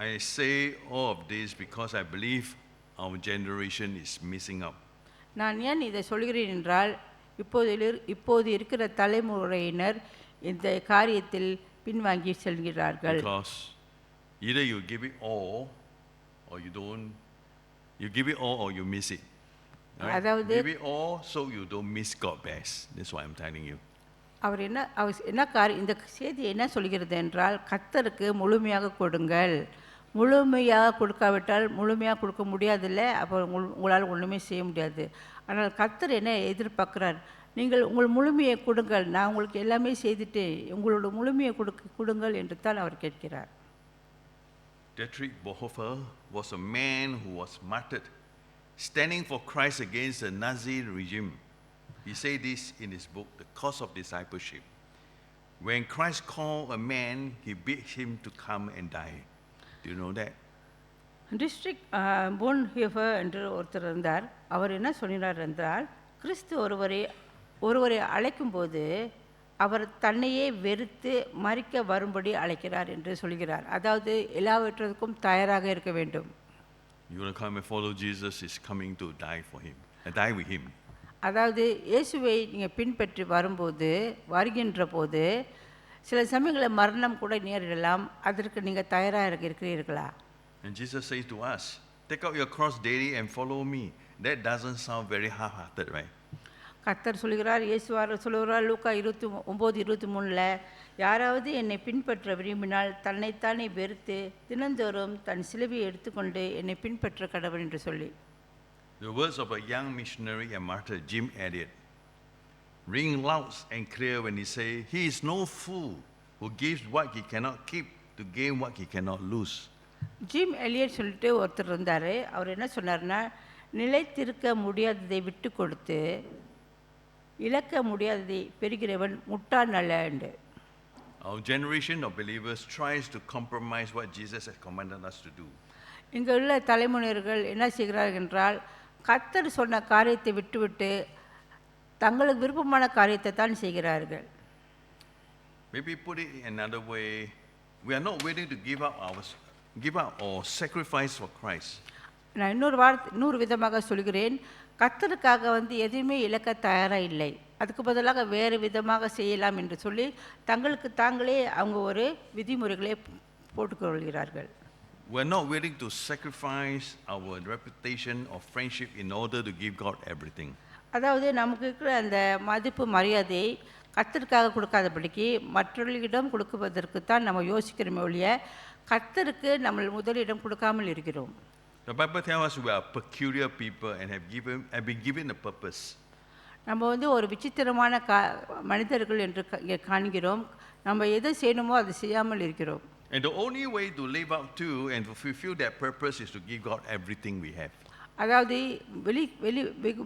Speaker 1: I say all of this because I believe our generation is missing out.
Speaker 2: நான் ஏன் இதை சொல்கிறேன் என்றால் இப்போது இருக்கிற தலைமுறையினர் இந்த காரியத்தில் பின்வாங்கி செல்கிறார்கள்.
Speaker 1: Because either you give it all or you don't. You give it all or you miss it. Right? Give it all so you don't miss God's best. That's why I'm telling you.
Speaker 2: அவர் இந்த செய்தி என்ன சொல்கிறது என்றால், கர்த்தருக்கு முழுமையாக கொடுங்கள். முழுமையாக கொடுக்காவிட்டால் முழுமையாக கொடுக்க முடியாதில்ல, அப்போ உங்களால் ஒன்றுமே செய்ய முடியாது. ஆனால் கர்த்தர் என்ன எதிர்பார்க்குறார்? நீங்கள் உங்கள் முழுமையை கொடுங்கள், நான் உங்களுக்கு எல்லாமே செய்துட்டு உங்களோட முழுமையை கொடுங்கள் என்று தான் அவர் கேட்கிறார்.
Speaker 1: Dietrich Bonhoeffer was a man who was martyred, standing for Christ against the Nazi regime. He said this in his book, The Cost of Discipleship. When Christ called a man, he bid him to come and die. Do you know that?
Speaker 2: டிஸ்ட்ரிக்ட் Bonhoeffer என்று ஒருத்தர் இருந்தார். அவர் என்ன சொன்னார் என்றால், கிறிஸ்து ஒருவரை அழைக்கும்போது அவர் தன்னையே வெறுத்து மரிக்க வரும்படி அழைக்கிறார் என்று சொல்கிறார். அதாவது எல்லாவற்றுக்கும் தயாராக இருக்க வேண்டும்.
Speaker 1: You want to come and follow Jesus, is coming to die for him, die with him.
Speaker 2: அதாவது இயேசுவை நீங்கள் பின்பற்றி வருகின்ற போது சில சமயங்களில் மரணம் கூட நேரிடலாம். அதற்கு நீங்கள் தயாராக இருக்கிறீர்களா?
Speaker 1: And Jesus says to us, take out your cross daily and follow me. That doesn't sound very half-hearted, right?
Speaker 2: கர்த்தர் சொல்கிறார், இயேசுவார் சொல்கிறார் லூக்கா 9:23 யாராவது என்னை பின்பற்ற விரும்பினால் தன்னைத்தானே வெறுத்து தினந்தோறும் தன் சிலுவையை எடுத்துக்கொண்டு என்னை பின்பற்ற கடவுள் என்று சொல்லி.
Speaker 1: The words of a young missionary and martyr, Jim Elliot, ring loud and clear when he say, he is no fool who gives what he cannot keep to gain what he cannot lose.
Speaker 2: Jim Elliot சொல்லிட்டு ஒருத்தர் இருந்தார். அவர் என்ன சொன்னார்னா, நிலைத்திருக்க முடியாததை விட்டு கொடுத்து இழக்க முடியாததை பெறுகிறவன் முட்டாள் அல்ல.
Speaker 1: Our generation of believers tries to compromise what Jesus has commanded us to do.
Speaker 2: இங்கே உள்ள தலைமுறையினர்கள் என்ன செய்கிறார்கள் என்றால், கர்த்தர் சொன்ன காரியத்தை விட்டுவிட்டு தங்களுக்கு விருப்பமான காரியத்தை தான் செய்கிறார்கள்.
Speaker 1: Maybe put it in another way, we are not willing to give up or sacrifice for Christ.
Speaker 2: நான் இன்னொரு விதமாக சொல்கிறேன், கர்த்தருக்காக எதுவுமே இழக்க தயாராக இல்லை, அதுக்கு பதிலாக வேறு விதமாக செய்யலாம் என்று சொல்லி தங்களுக்கு தாங்களே அவங்க ஒரு விதிமுறைகளை போட்டுக்கொள்கிறார்கள்.
Speaker 1: We are not willing to sacrifice our reputation or friendship in order to give God everything.
Speaker 2: அதாவது நமக்கு இருக்கிற அந்த மதிப்பு மரியாதை கர்த்தருக்காக கொடுக்காதபடிக்கு மற்றவர்களிடம் கொடுக்குவதற்கு தான் நம்ம யோசிக்கிறோமே ஒழிய கர்த்தருக்கு நம்ம முதலிடம் கொடுக்காமல் இருக்கிறோம்.
Speaker 1: The Bible tells us we are peculiar people and have been given a purpose.
Speaker 2: நம்ம ஒரு விசித்திரமான மனிதர்கள் என்று காண்கிறோம். நம்ம எதை செய்யணுமோ அதை செய்யாமல் இருக்கிறோம்.
Speaker 1: And the only way to live up to and to fulfill that purpose is to give God everything we have.
Speaker 2: அதாவது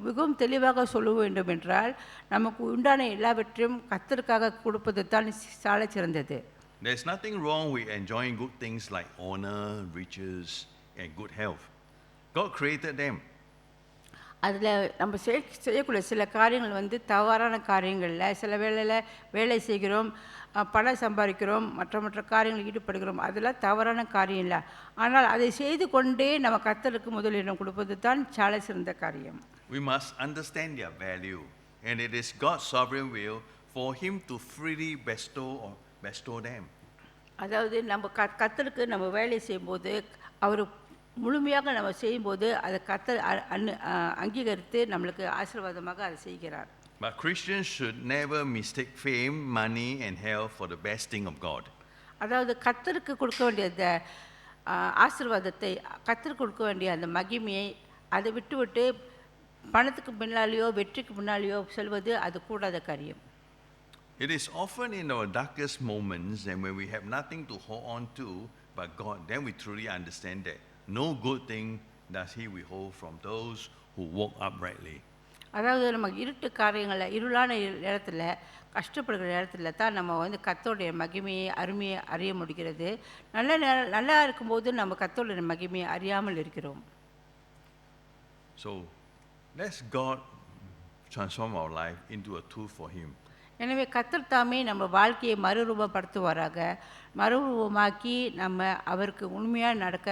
Speaker 2: மிகவும் தெளிவாக சொல்ல வேண்டும் என்றால் நமக்கு உண்டான எல்லாவற்றையும் கர்த்தருக்காக கொடுப்பது தான் சால சிறந்தது.
Speaker 1: There is nothing wrong with enjoying good things like honor, riches and good health. God created them.
Speaker 2: அதில் நம்ம செய்யக்கூடிய சில காரியங்கள் தவறான காரியங்களில் சில வேலை செய்கிறோம், பணம் சம்பாதிக்கிறோம், மற்ற காரியங்களில் ஈடுபடுகிறோம், அதெல்லாம் தவறான காரியம் இல்லை. ஆனால் அதை செய்து கொண்டே நம்ம கர்த்தருக்கு முதலிடம் கொடுப்பது தான் சால சிறந்த காரியம்.
Speaker 1: We must understand their value, and it is God's sovereign will for him to freely bestow them.
Speaker 2: அதாவது நம்ம கர்த்தருக்கு நம்ம வேலை செய்யும்போது அவர் முழுமையாக நம்ம செய்யும்போது அதை கர்த்தர் அங்கீகரித்து நம்மளுக்கு ஆசீர்வாதமாக அதை செய்கிறார்.
Speaker 1: But Christians should never mistake fame, money and health for the best thing of God.
Speaker 2: அதாவது கர்த்தருக்கு கொடுக்க வேண்டிய ஆசீர்வாதத்தை, கர்த்தருக்கு கொடுக்க வேண்டிய அந்த மகிமையை அதை விட்டு பணத்துக்கு பின்னாலேயோ வெற்றிக்கு பின்னாலேயோ செல்வது அது கூடாத காரியம்.
Speaker 1: It is often in our darkest moments and when we have nothing to hold on to but God, then we truly understand that no good thing does he withhold from those who walk uprightly.
Speaker 2: அதாவது நம்ம இருட்டு காரியங்களில் இருளான நேரத்தில் கஷ்டப்படுகிற நேரத்தில் தான் நம்ம கர்த்தருடைய மகிமையை அருமையை அறிய முடிகிறது. நல்லா இருக்கும்போது நம்ம கர்த்தருடைய மகிமையை அறியாமல் இருக்கிறோம்.
Speaker 1: So let's God transform our life into a tool for him.
Speaker 2: எனவே கர்த்தர் தாமே நம்ம வாழ்க்கையை மறுரூபமாக்கி நம்ம அவருக்கு உண்மையாக நடக்க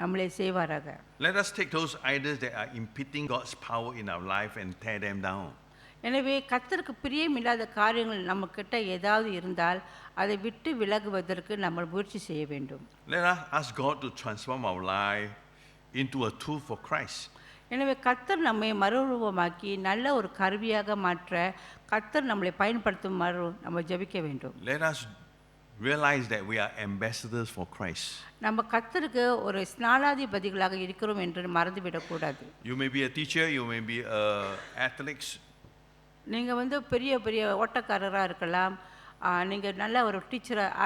Speaker 2: நம்மளை செய்வாராக.
Speaker 1: Let us take those idols that are impeding God's power in our life and tear them down.
Speaker 2: எனவே கர்த்தருக்கு பிரியமில்லாத காரியங்கள் நம்ம கிட்ட ஏதாவது இருந்தால் அதை விட்டு விலகுவதற்கு நம்ம முயற்சி செய்ய வேண்டும்.
Speaker 1: Let us ask God to transform our life into a tool for Christ.
Speaker 2: எனவே கர்த்தர் நம்மை மறுரூபமாக்கி நல்ல ஒரு கருவியாக மாற்ற கர்த்தர் நம்மளை பயன்படுத்துமாறு நம்ம ஜெபிக்க வேண்டும்.
Speaker 1: Let us realize that we are ambassadors for Christ.
Speaker 2: நம்ம கர்த்தருக்கு ஒரு ஸ்நானாதிபதிகளாக இருக்கிறோம் என்று மறந்துவிடக்கூடாது.
Speaker 1: You may be a teacher, you may be a athlete.
Speaker 2: நீங்கள் பெரிய ஓட்டக்காரராக இருக்கலாம், நீங்கள் நல்ல ஒரு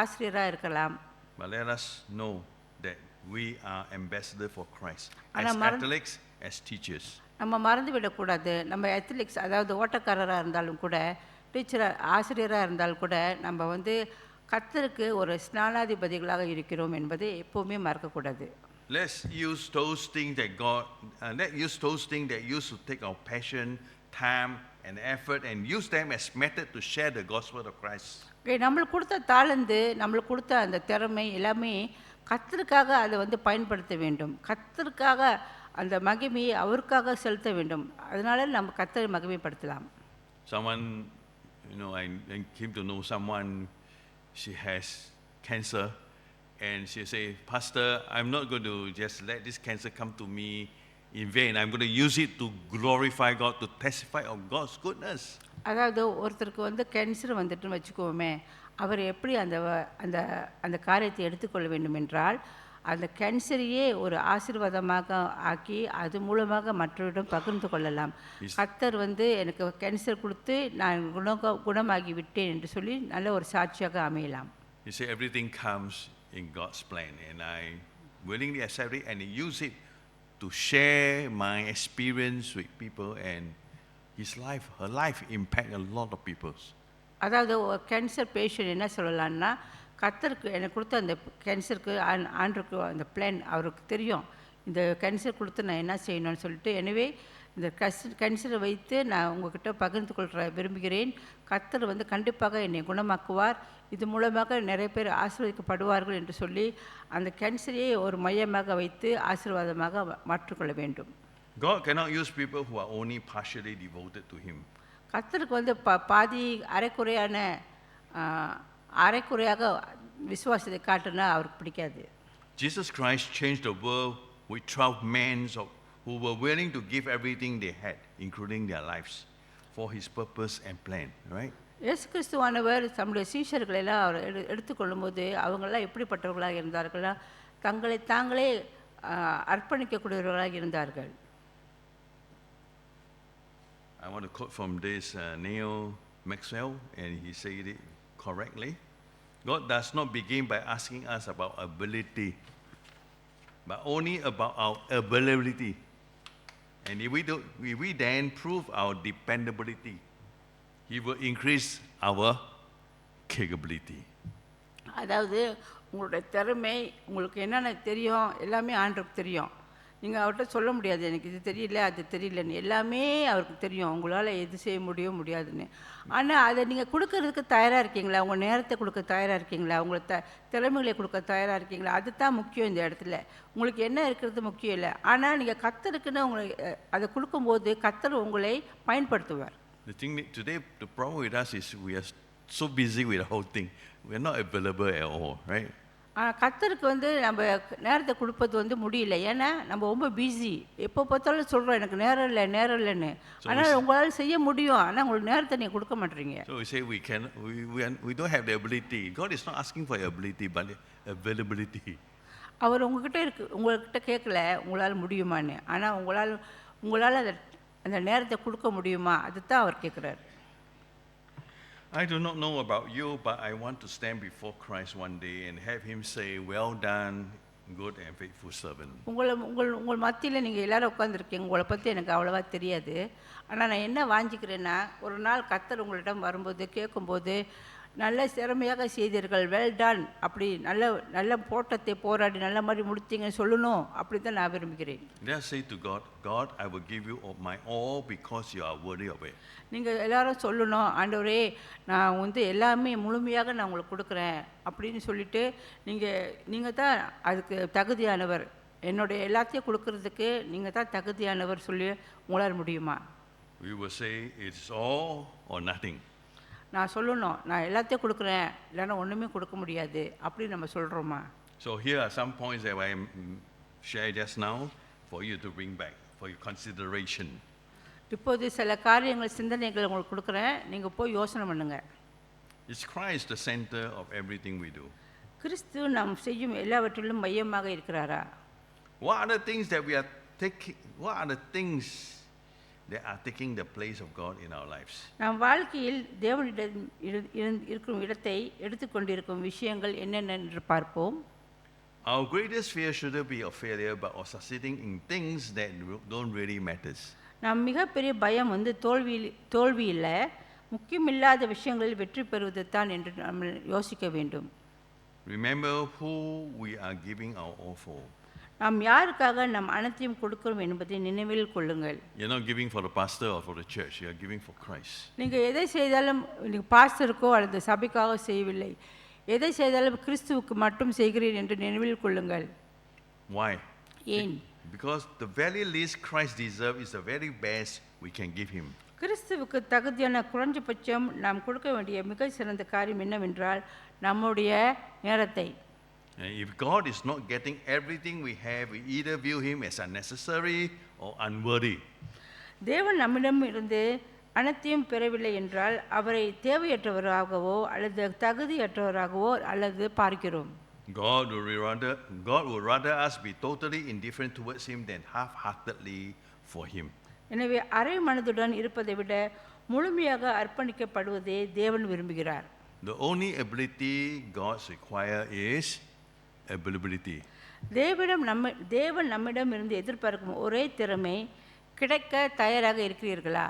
Speaker 2: ஆசிரியராக இருக்கலாம்.
Speaker 1: But let us know that we are ambassadors for Christ as athletes, as teachers.
Speaker 2: நம்ம மறந்துவிடக்கூடாது, நம்ம அத்லெட்டிக்ஸ் அதாவது ஓட்டக்காரராக இருந்தாலும் கூட ஆசிரியராக இருந்தால் கூட நம்ம வந்து கர்த்தருக்கு ஒரு ஸ்நானாதிபதிகளாக இருக்கிறோம் என்பதை எப்போவுமே மறக்கக்கூடாது.
Speaker 1: Let's use those things let's use those things that used to take our passion, time, and effort, and use them as method to share the gospel of Christ.
Speaker 2: நம்மளுக்கு கொடுத்த தாளந்து, நம்மளுக்கு கொடுத்த அந்த திறமை எல்லாமே கர்த்தருக்காக அதை வந்து பயன்படுத்த வேண்டும். கர்த்தருக்காக அந்த மகிமையை அவருக்காக செலுத்த வேண்டும். அதனால நம்ம கர்த்தரை மகிமைப்படுத்தலாம்.
Speaker 1: Someone, I came to know someone, she has cancer, and she say, Pastor, I'm not going to just let this cancer come to me in vain. I'm going to use it to glorify God, to testify of God's goodness.
Speaker 2: அதாவது ஒருத்தருக்கு வந்து cancer வந்துட்டுன்னு வச்சுக்கோமே, அவர் எப்படி அந்த அந்த அந்த காரியத்தை எடுத்துக்கொள்ள வேண்டும் என்றால், அந்த கேன்சரையே ஒரு ஆசீர்வாதமாக ஆக்கி அது மூலமாக மற்றவரிடம் பகிர்ந்து கொள்ளலாம். கர்த்தர் வந்து எனக்கு கேன்சர் கொடுத்து நான் குணமாகி விட்டேன் என்று சொல்லி நல்ல ஒரு சாட்சியாக அமையலாம்.
Speaker 1: You say everything comes in God's plan, and I willingly accept it and use it to share my experience with people, and her life impact a lot of people.
Speaker 2: அதாவது ஒரு கேன்சர் பேஷண்ட் என்ன சொல்லலான்னா, கர்த்தருக்கு எனக்கு கொடுத்த அந்த கேன்சருக்கு ஆண்டருக்கு அந்த plan அவருக்கு தெரியும். இந்த கேன்சர் கொடுத்து நான் என்ன செய்யணும்னு சொல்லிட்டு, எனவே இந்த கேன்சரை வைத்து நான் உங்ககிட்ட பகிர்ந்து கொள்ள விரும்புகிறேன். கர்த்தர் வந்து கண்டிப்பாக என்னை குணமாக்குவார், இது மூலமாக நிறைய பேர் ஆசீர்வதிக்கப்படுவார்கள் என்று சொல்லி அந்த கேன்சரையே ஒரு மையமாக வைத்து ஆசீர்வாதமாக மாற்றிக்கொள்ள வேண்டும்.
Speaker 1: God cannot use people who are only partially devoted to Him.
Speaker 2: கர்த்தருக்கு வந்து பாதி அரைக்குறையாக விசுவாசத்தை காட்டுனா அவருக்கு பிடிக்காது.
Speaker 1: Jesus Christ changed the world with 12 men who were willing to give everything they had, including their lives, for His purpose and plan, right?
Speaker 2: இயேசு கிறிஸ்துவானவர் தம்முடைய சீஷர்களை எல்லாம் அவர் எடுத்துக்கொள்ளும்போது அவங்கெல்லாம் எப்படிப்பட்டவர்களாக இருந்தார்களா? தங்களை தாங்களே அர்ப்பணிக்கக்கூடியவர்களாக இருந்தார்கள்.
Speaker 1: I want to quote from this Neil Maxwell, and he said it correctly. God does not begin by asking us about ability, but only about our availability. And if we then prove our dependability, He will increase our capability.
Speaker 2: அதாவது உங்களுடைய திறமை, உங்களுக்கு என்னென்ன தெரியும் எல்லாமே ஆண்டவருக்கு தெரியும். நீங்கள் அவர்கிட்ட சொல்ல முடியாது, எனக்கு இது தெரியல அது தெரியலன்னு. எல்லாமே அவருக்கு தெரியும், உங்களால் எது செய்ய முடியாதுன்னு. ஆனால் அதை நீங்கள் கொடுக்கறதுக்கு தயாராக இருக்கீங்களா? உங்கள் நேரத்தை கொடுக்க தயாராக இருக்கீங்களா? உங்களை திறமைகளை கொடுக்க தயாராக இருக்கீங்களா? அதுதான் முக்கியம் இந்த இடத்துல. உங்களுக்கு என்ன இருக்கிறது முக்கியம் இல்லை. ஆனால் நீங்கள் கர்த்தருக்குன்னு உங்களை அதை கொடுக்கும்போது கர்த்தர் உங்களை பயன்படுத்துவார்.
Speaker 1: The thing today, the problem with us is we are so busy with the whole thing. We are not available at all, right?
Speaker 2: கர்த்தருக்கு வந்து நம்ம நேரத்தை கொடுப்பது வந்து முடியல. ஏன்னா நம்ம ரொம்ப பிஸி. எப்போ பார்த்தாலும் சொல்கிறோம் எனக்கு நேரம் இல்லைன்னு. ஆனால் உங்களால் செய்ய முடியும், ஆனால் உங்களுக்கு நேரத்தை நீங்கள் கொடுக்க மாட்டீங்க.
Speaker 1: So we say we don't have the ability. God is not asking for ability, but availability.
Speaker 2: அவர் உங்கள்கிட்ட கேட்கல உங்களால் முடியுமான்னு. ஆனால் உங்களால் அந்த நேரத்தை கொடுக்க முடியுமா, அதுதான் அவர் கேட்குறாரு.
Speaker 1: I do not know about you, but I want to stand before Christ one day and have Him say, "Well done, good and faithful servant."
Speaker 2: உங்கள் மத்தியில் நீங்கள் எல்லாரும் உட்காந்துருக்கீங்க. உங்களை பற்றி எனக்கு அவ்வளோவா தெரியாது. ஆனால் நான் என்ன வாஞ்சிக்கிறேன்னா, ஒரு நாள் கர்த்தர் உங்களிடம் வரும்போது கேட்கும்போது, நல்ல திறமையாக செய்தீர்கள், வெல் டன், அப்படி நல்ல போட்டத்தை போராடி நல்ல மாதிரி முடித்தீங்கன்னு சொல்லணும். அப்படி தான் நான் விரும்புகிறேன்.
Speaker 1: Let's say to God, God, I will give you my all because you are worthy of it.
Speaker 2: நீங்கள் எல்லாரும் சொல்லணும், ஆண்டவரே நான் வந்து எல்லாமே முழுமையாக நான் உங்களுக்கு கொடுக்குறேன் அப்படின்னு சொல்லிட்டு நீங்கள் தான் அதுக்கு தகுதியானவர், என்னுடைய எல்லாத்தையும் கொடுக்கறதுக்கு நீங்கள் தான் தகுதியானவர் சொல்லி உங்களால் முடியுமா?
Speaker 1: We will say it's all or nothing.
Speaker 2: நான் சொல்லணும், நான் எல்லாத்தையும் கொடுக்குறேன், இல்லைன்னா ஒன்றுமே கொடுக்க முடியாது அப்படின்னு நம்ம சொல்கிறோமா?
Speaker 1: So here are some points that I shared just now for you to bring back for your consideration.
Speaker 2: இப்போது சில காரியங்கள் சிந்தனைகள் உங்களுக்கு கொடுக்குறேன், நீங்கள் போய் யோசனை பண்ணுங்க.
Speaker 1: Is Christ the center of everything we do?
Speaker 2: கிறிஸ்து நாம் செய்யும் எல்லாவற்றிலும் மையமாக இருக்கிறாரா?
Speaker 1: What are the things that we are taking? What are the things that are taking the place of God in our lives?
Speaker 2: நம் வாழ்க்கையில் தேவனிடம் இருக்கும் இடத்தை எடுத்துக்கொண்டிருக்கும் விஷயங்கள் என்னென்ன என்று பார்ப்போம்.
Speaker 1: Our greatest fear shouldn't be of failure, but of succeeding in things that don't really matter.
Speaker 2: நம் மிகப்பெரிய பயம் வந்து தோல்வி இல்லை, முக்கியமில்லாத விஷயங்களில் வெற்றி பெறுவது தான் என்று நாம் யோசிக்க வேண்டும்.
Speaker 1: Remember who we are giving our all for.
Speaker 2: நாம் யாருக்காக நம் அனைத்தையும் கொடுக்கிறோம் என்பதை நினைவில் கொள்ளுங்கள்.
Speaker 1: You're not giving for the pastor or for the church. You are giving for Christ.
Speaker 2: நீங்கள் எதை செய்தாலும் நீங்கள் பாஸ்டருக்கோ அல்லது சபைக்காக செய்யவில்லை. எதை செய்தாலும் கிறிஸ்துவுக்கு மட்டும் செய்கிறீர் என்று நினைவில் கொள்ளுங்கள்.
Speaker 1: Why?
Speaker 2: ஏன்?
Speaker 1: Because the very least Christ deserves is the very best we can give him.
Speaker 2: கிறிஸ்துவுக்கு தகுதியான குறைஞ்சபட்சம் நாம் கொடுக்க வேண்டிய மிக சிறந்த காரியம் என்னவென்றால் நம்முடைய நேரத்தை.
Speaker 1: And if God is not getting everything we have, we either view him as unnecessary or unworthy.
Speaker 2: தேவன் நம்மிடம் இருந்து அனைத்தையும் பெறவில்லை என்றால் அவரை தேவையற்றவராகவோ அல்லது தகுதியற்றவராகவோ அல்லது பார்க்கிறோம்.
Speaker 1: God would rather us be totally indifferent towards him than half-heartedly for him.
Speaker 2: எனவே அரை மனதுடன் இருப்பதை விட முழுமையாக அர்ப்பணிக்கப்படுவதே தேவன் விரும்புகிறார்.
Speaker 1: The only ability God requires is availability.
Speaker 2: தேவன் நம்மிடம் இருந்து எதிர்பார்க்கும் ஒரே திறமை கிடைக்க தயாராக இருக்கிறீர்களா?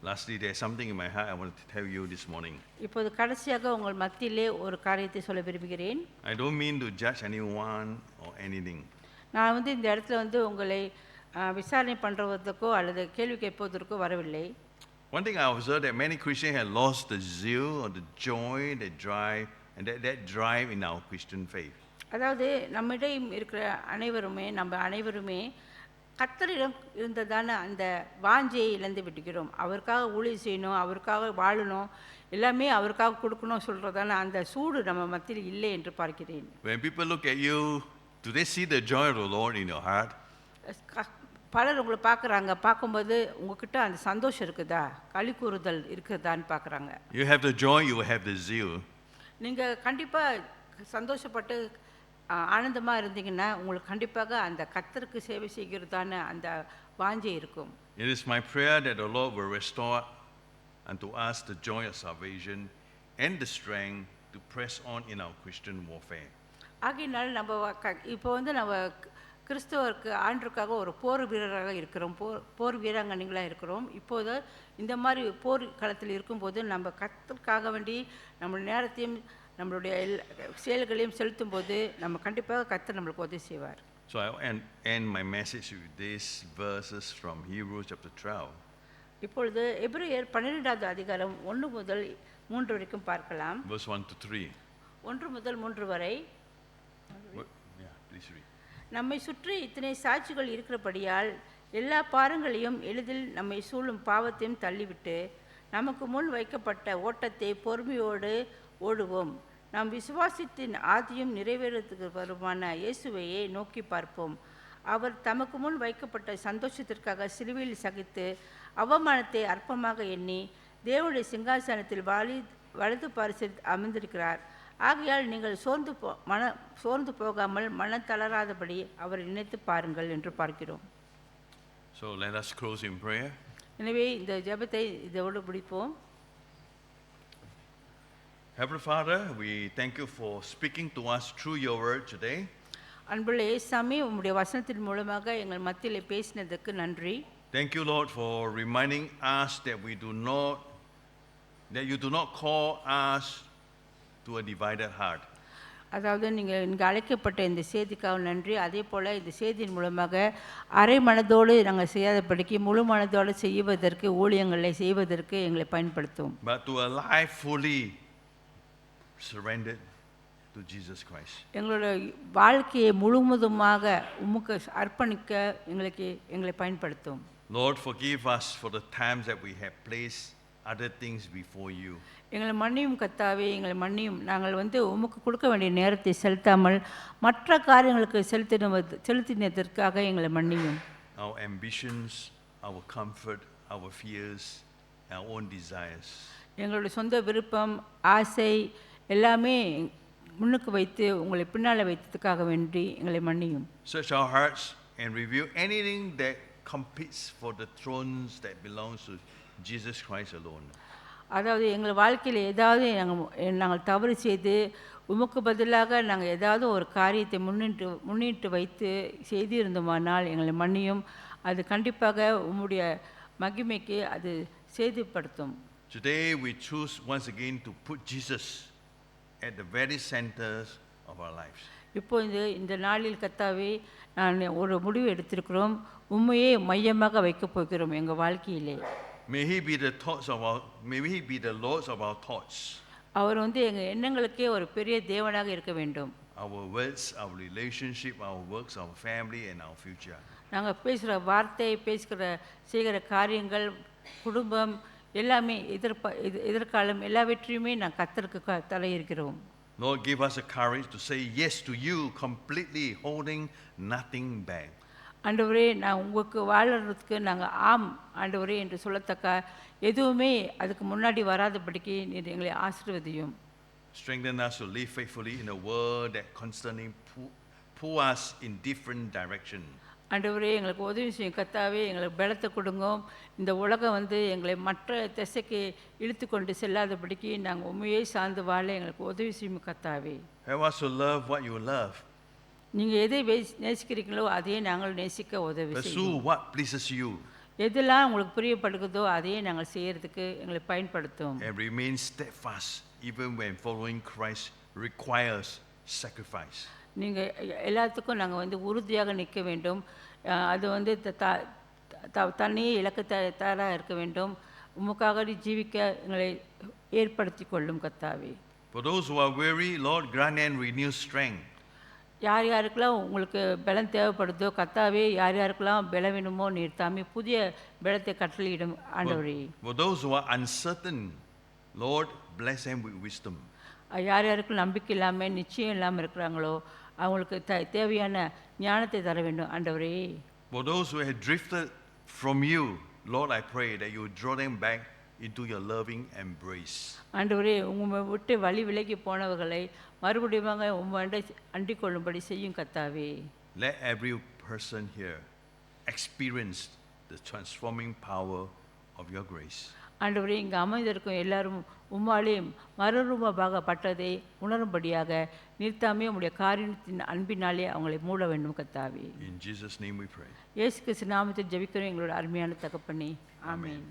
Speaker 1: Lastly, there's something in my heart I want to tell you this morning.
Speaker 2: இப்போது கடைசியாக உங்கள் மத்தியிலே ஒரு காரியத்தை சொல்ல விரும்புகிறேன்.
Speaker 1: I don't mean to judge anyone or anything.
Speaker 2: நான் இந்த இடத்துல உங்களை விசாரணை பண்ணுறதுக்கோ அல்லது கேள்வி கேட்பதற்கோ வரவில்லை.
Speaker 1: One thing I observed that many Christians have lost the zeal or the joy, the drive, and that drive in our Christian faith.
Speaker 2: அதாவது நம்மிடம் இருக்கிற நம்ம அனைவருமே கர்த்தரிடம் இருந்ததான அந்த வாஞ்சையை இழந்து விட்டுக்கிறோம். அவருக்காக ஊழியம் செய்யணும், அவருக்காக வாழணும், எல்லாமே அவருக்காக கொடுக்கணும் சொல்கிறதான அந்த சூடு நம்ம மத்தியில் இல்லை என்று பார்க்கிறேன்.
Speaker 1: When people look at you, do they see the joy of the Lord in your heart?
Speaker 2: பலர் உங்களை பார்க்கும்போது உங்ககிட்ட அந்த சந்தோஷம் இருக்குதா, களி கூறுதல் இருக்குதான்னு பார்க்குறாங்க.
Speaker 1: You have the joy, you will have the zeal.
Speaker 2: நீங்கள் கண்டிப்பாக சந்தோஷப்பட்டு ஆனந்தமாக இருந்தீங்கன்னா உங்களுக்கு கண்டிப்பாக அந்த கர்த்தருக்கு சேவை செய்கிறதான அந்த வாஞ்சை இருக்கும்.
Speaker 1: It is my prayer that the Lord will restore unto us the joy of salvation and the strength to press on in our Christian warfare.
Speaker 2: ஆகையினால் இப்போ நம்ம கிறிஸ்தவருக்கு ஆண்டருக்காக ஒரு போர் வீரராக இருக்கிறோம், போர் வீராங்கனைகளாக இருக்கிறோம். இப்போது இந்த மாதிரி போர் களத்தில் இருக்கும்போது நம்ம கர்த்தருக்காக வேண்டி நம்ம நேரத்தையும் நம்மளுடைய செயல்களையும் செலுத்தும் போது நம்ம கண்டிப்பாக கர்த்தர் நம்மளுக்கு உதவி செய்வார்.
Speaker 1: So I end my message with these verses from Hebrews chapter 12.
Speaker 2: இப்பொழுது எபிரேயர் 12வது அதிகாரம் 1 முதல் 3 வரைக்கும் பார்க்கலாம்.
Speaker 1: Verse 1 to 3.
Speaker 2: 1 முதல் 3 வரை.
Speaker 1: Yeah, please read.
Speaker 2: நம்மை சுற்றி இத்தனை சாட்சிகள் இருக்கிறபடியால் எல்லா பாரங்களையும் எளிதில் நம்மை சூழும் பாவத்தையும் தள்ளிவிட்டு நமக்கு முன் வைக்கப்பட்ட ஓட்டத்தை பொறுமையோடு ஓடுவோம். நாம் விசுவாசத்தின் ஆதியும் நிறைவேறத்துக்கு வருமான இயேசுவையே நோக்கி பார்ப்போம். அவர் தமக்கு முன் வைக்கப்பட்ட சந்தோஷத்திற்காக சிலுவையில் சகித்து அவமானத்தை அற்பமாக எண்ணி தேவனுடைய சிங்காசனத்தில் வலது பாரிசத்தில் அமர்ந்திருக்கிறார். ஆகையால் நீங்கள் சோர்ந்து போகாமல் மனம் தளராதபடி அவரை நினைத்து பாருங்கள் என்று பார்க்கிறோம்.
Speaker 1: So let us close in prayer.
Speaker 2: எனவே இந்த ஜெபத்தை இதோடு முடிப்போம்.
Speaker 1: Heavenly Father, we thank you for speaking to us through your word today.
Speaker 2: அன்புள்ள இயேசுவே, உம்முடைய வசனத்தின் மூலமாக எங்கள் மத்தியிலே பேசினதுக்கு நன்றி.
Speaker 1: Thank you, Lord, for reminding us that you do not call us to a divided heart.
Speaker 2: அதாவது நீங்கள் இங்கே அழைக்கப்பட்ட இந்த செய்திக்காக நன்றி. அதே போல் இந்த செய்தியின் மூலமாக அரை மனதோடு நாங்கள் செய்யாதபடிக்கு முழு மனதோடு செய்வதற்கு ஊழியங்களை செய்வதற்கு எங்களை பயன்படுத்தும்.
Speaker 1: But to a life fully surrendered to Jesus Christ.
Speaker 2: எங்களோட வாழ்க்கையை முழுவதுமாக உமக்கு அர்ப்பணிக்க எங்களை பயன்படுத்தும்.
Speaker 1: Lord, forgive us for the times that we have placed other things before you.
Speaker 2: எங்களை மன்னியும் கர்த்தாவே, எங்களை மன்னியும். நாங்கள் உமக்கு கொடுக்க வேண்டிய நேரத்தை செலுத்தாமல் மற்ற காரியங்களுக்கு செலுத்தினதற்காக எங்களை மன்னியும்.
Speaker 1: Our ambitions, our comfort, our fears, our own desires.
Speaker 2: எங்களுடைய சொந்த விருப்பம், ஆசை எல்லாமே முன்னுக்கு வைத்து உங்களை பின்னால் வைத்ததுக்காக வேண்டி எங்களை மன்னியும்.
Speaker 1: Search our hearts and reveal anything that competes for the thrones that belongs to Jesus Christ alone.
Speaker 2: அதாவது எங்கள் வாழ்க்கையில் ஏதாவது நாங்கள் தவறு செய்து உமக்கு பதிலாக நாங்கள் ஏதாவது ஒரு காரியத்தை முன்னிட்டு வைத்து செய்திருந்தோமானால் எங்களை மன்னியும். அது கண்டிப்பாக உம்முடைய மகிமைக்கு அது செய்திப்படுத்தும்.
Speaker 1: Today we choose once again to put Jesus at the very center of our lives.
Speaker 2: இப்பொழுது இந்த நாளில் கர்த்தாவே நான் ஒரு முடிவு எடுத்திருக்கிறோம், உம்மையே மையமாக வைக்கப் போகிறோம் எங்கள் வாழ்க்கையிலே.
Speaker 1: May He be the thoughts of our, may He be the Lord of our thoughts.
Speaker 2: அவர் வந்து எங்கள் எண்ணங்களுக்கே ஒரு பெரிய தேவனாக இருக்க வேண்டும்.
Speaker 1: Our words, our relationship, our works, our family, and our future.
Speaker 2: நாங்கள் பேசுகிற வார்த்தை, செய்கிற காரியங்கள், குடும்பம் எல்லாமே எதிர்காலம் எல்லாவற்றையுமே நான் கர்த்தருக்கு தலையிருக்கிறோம்.
Speaker 1: Lord, give us the courage to say yes to you completely, holding nothing back.
Speaker 2: ஆண்டவரே, நான் உங்களுக்கு வாழறதுக்கு நாங்கள் ஆம் ஆண்டவரே என்று சொல்லத்தக்க எதுவுமே அதுக்கு முன்னாடி வராதபடிக்கு நீர் எங்களை ஆசீர்வதியும்.
Speaker 1: Strengthen us to live faithfully in a world that constantly pull us in different directions.
Speaker 2: ஆண்டவரே, எங்களுக்கு உதவி செய்யும் கர்த்தாவே, எங்களுக்கு பலத்தை கொடுங்க. இந்த உலகம் வந்து எங்களை மற்ற திசைக்கு இழுத்து கொண்டு செல்லாதபடிக்கு நாங்கள் உண்மையை சார்ந்து வாழ எங்களுக்கு உதவி செய்யும் கர்த்தாவே.
Speaker 1: Help us to love what you love.
Speaker 2: நீங்கள் எதை நேசிக்கிறீங்களோ அதையே நாங்கள் நேசிக்க உதவி
Speaker 1: Pursue
Speaker 2: செய்யும்.
Speaker 1: what pleases you.
Speaker 2: எதெல்லாம் உங்களுக்கு பிரியப்படுகிறதோ அதையே நாங்கள் செய்யறதுக்கு எங்களை பயன்படுத்தும்.
Speaker 1: And remain steadfast even when following Christ requires sacrifice.
Speaker 2: நீங்கள் எல்லாத்துக்கும் நாங்கள் வந்து உறுதியாக நிற்க வேண்டும். அது வந்து தன்னையே இழக்க தயாராக இருக்க வேண்டும். உமக்காக ஜீவிக்க எங்களை ஏற்படுத்தி கொள்ளும் கர்த்தாவே.
Speaker 1: For those who are weary, Lord, grant and renew strength.
Speaker 2: யார் யாருக்கெல்லாம் உங்களுக்கு பலம் தேவைப்படுதோ கர்த்தாவே, யார் யாருக்கெல்லாம் பலம் வேணுமோ நீர் தாமே புதிய பலத்தை கட்டளையிடும் ஆண்டவரே.
Speaker 1: For those who are uncertain, Lord, bless them with wisdom.
Speaker 2: யார் யாருக்கு நம்பிக்கை இல்லாமல் நிச்சயம் இல்லாமல் இருக்கிறாங்களோ அவங்களுக்கு தேவையான ஞானத்தை தர வேண்டும் ஆண்டவரே.
Speaker 1: For those who have drifted from you, Lord, I pray that you draw them back into your loving embrace.
Speaker 2: ஆண்டவரே, உங்களை விட்டு வழி விலகி போனவர்களை மறுபடியும் உம்மை அண்டிக் கொள்ளும்படி செய்யும் கர்த்தாவே.
Speaker 1: Let every person here experience the transforming power of your grace.
Speaker 2: ஆண்டவரே, இங்கே அமைந்திருக்கும் எல்லாரும் உம்மாலே மறுரூபமாகப்பட்டதை உணரும்படியாக நிறுத்தாமே உம்முடைய காரியத்தின் அன்பினாலே அவங்களை மூட வேண்டும் கர்த்தாவே.
Speaker 1: In Jesus' name we pray.
Speaker 2: இயேசு கிறிஸ்து நாமத்தில் ஜெபிக்கிறோம் எங்களோட அருமையான தகப்பனே. ஆமென்.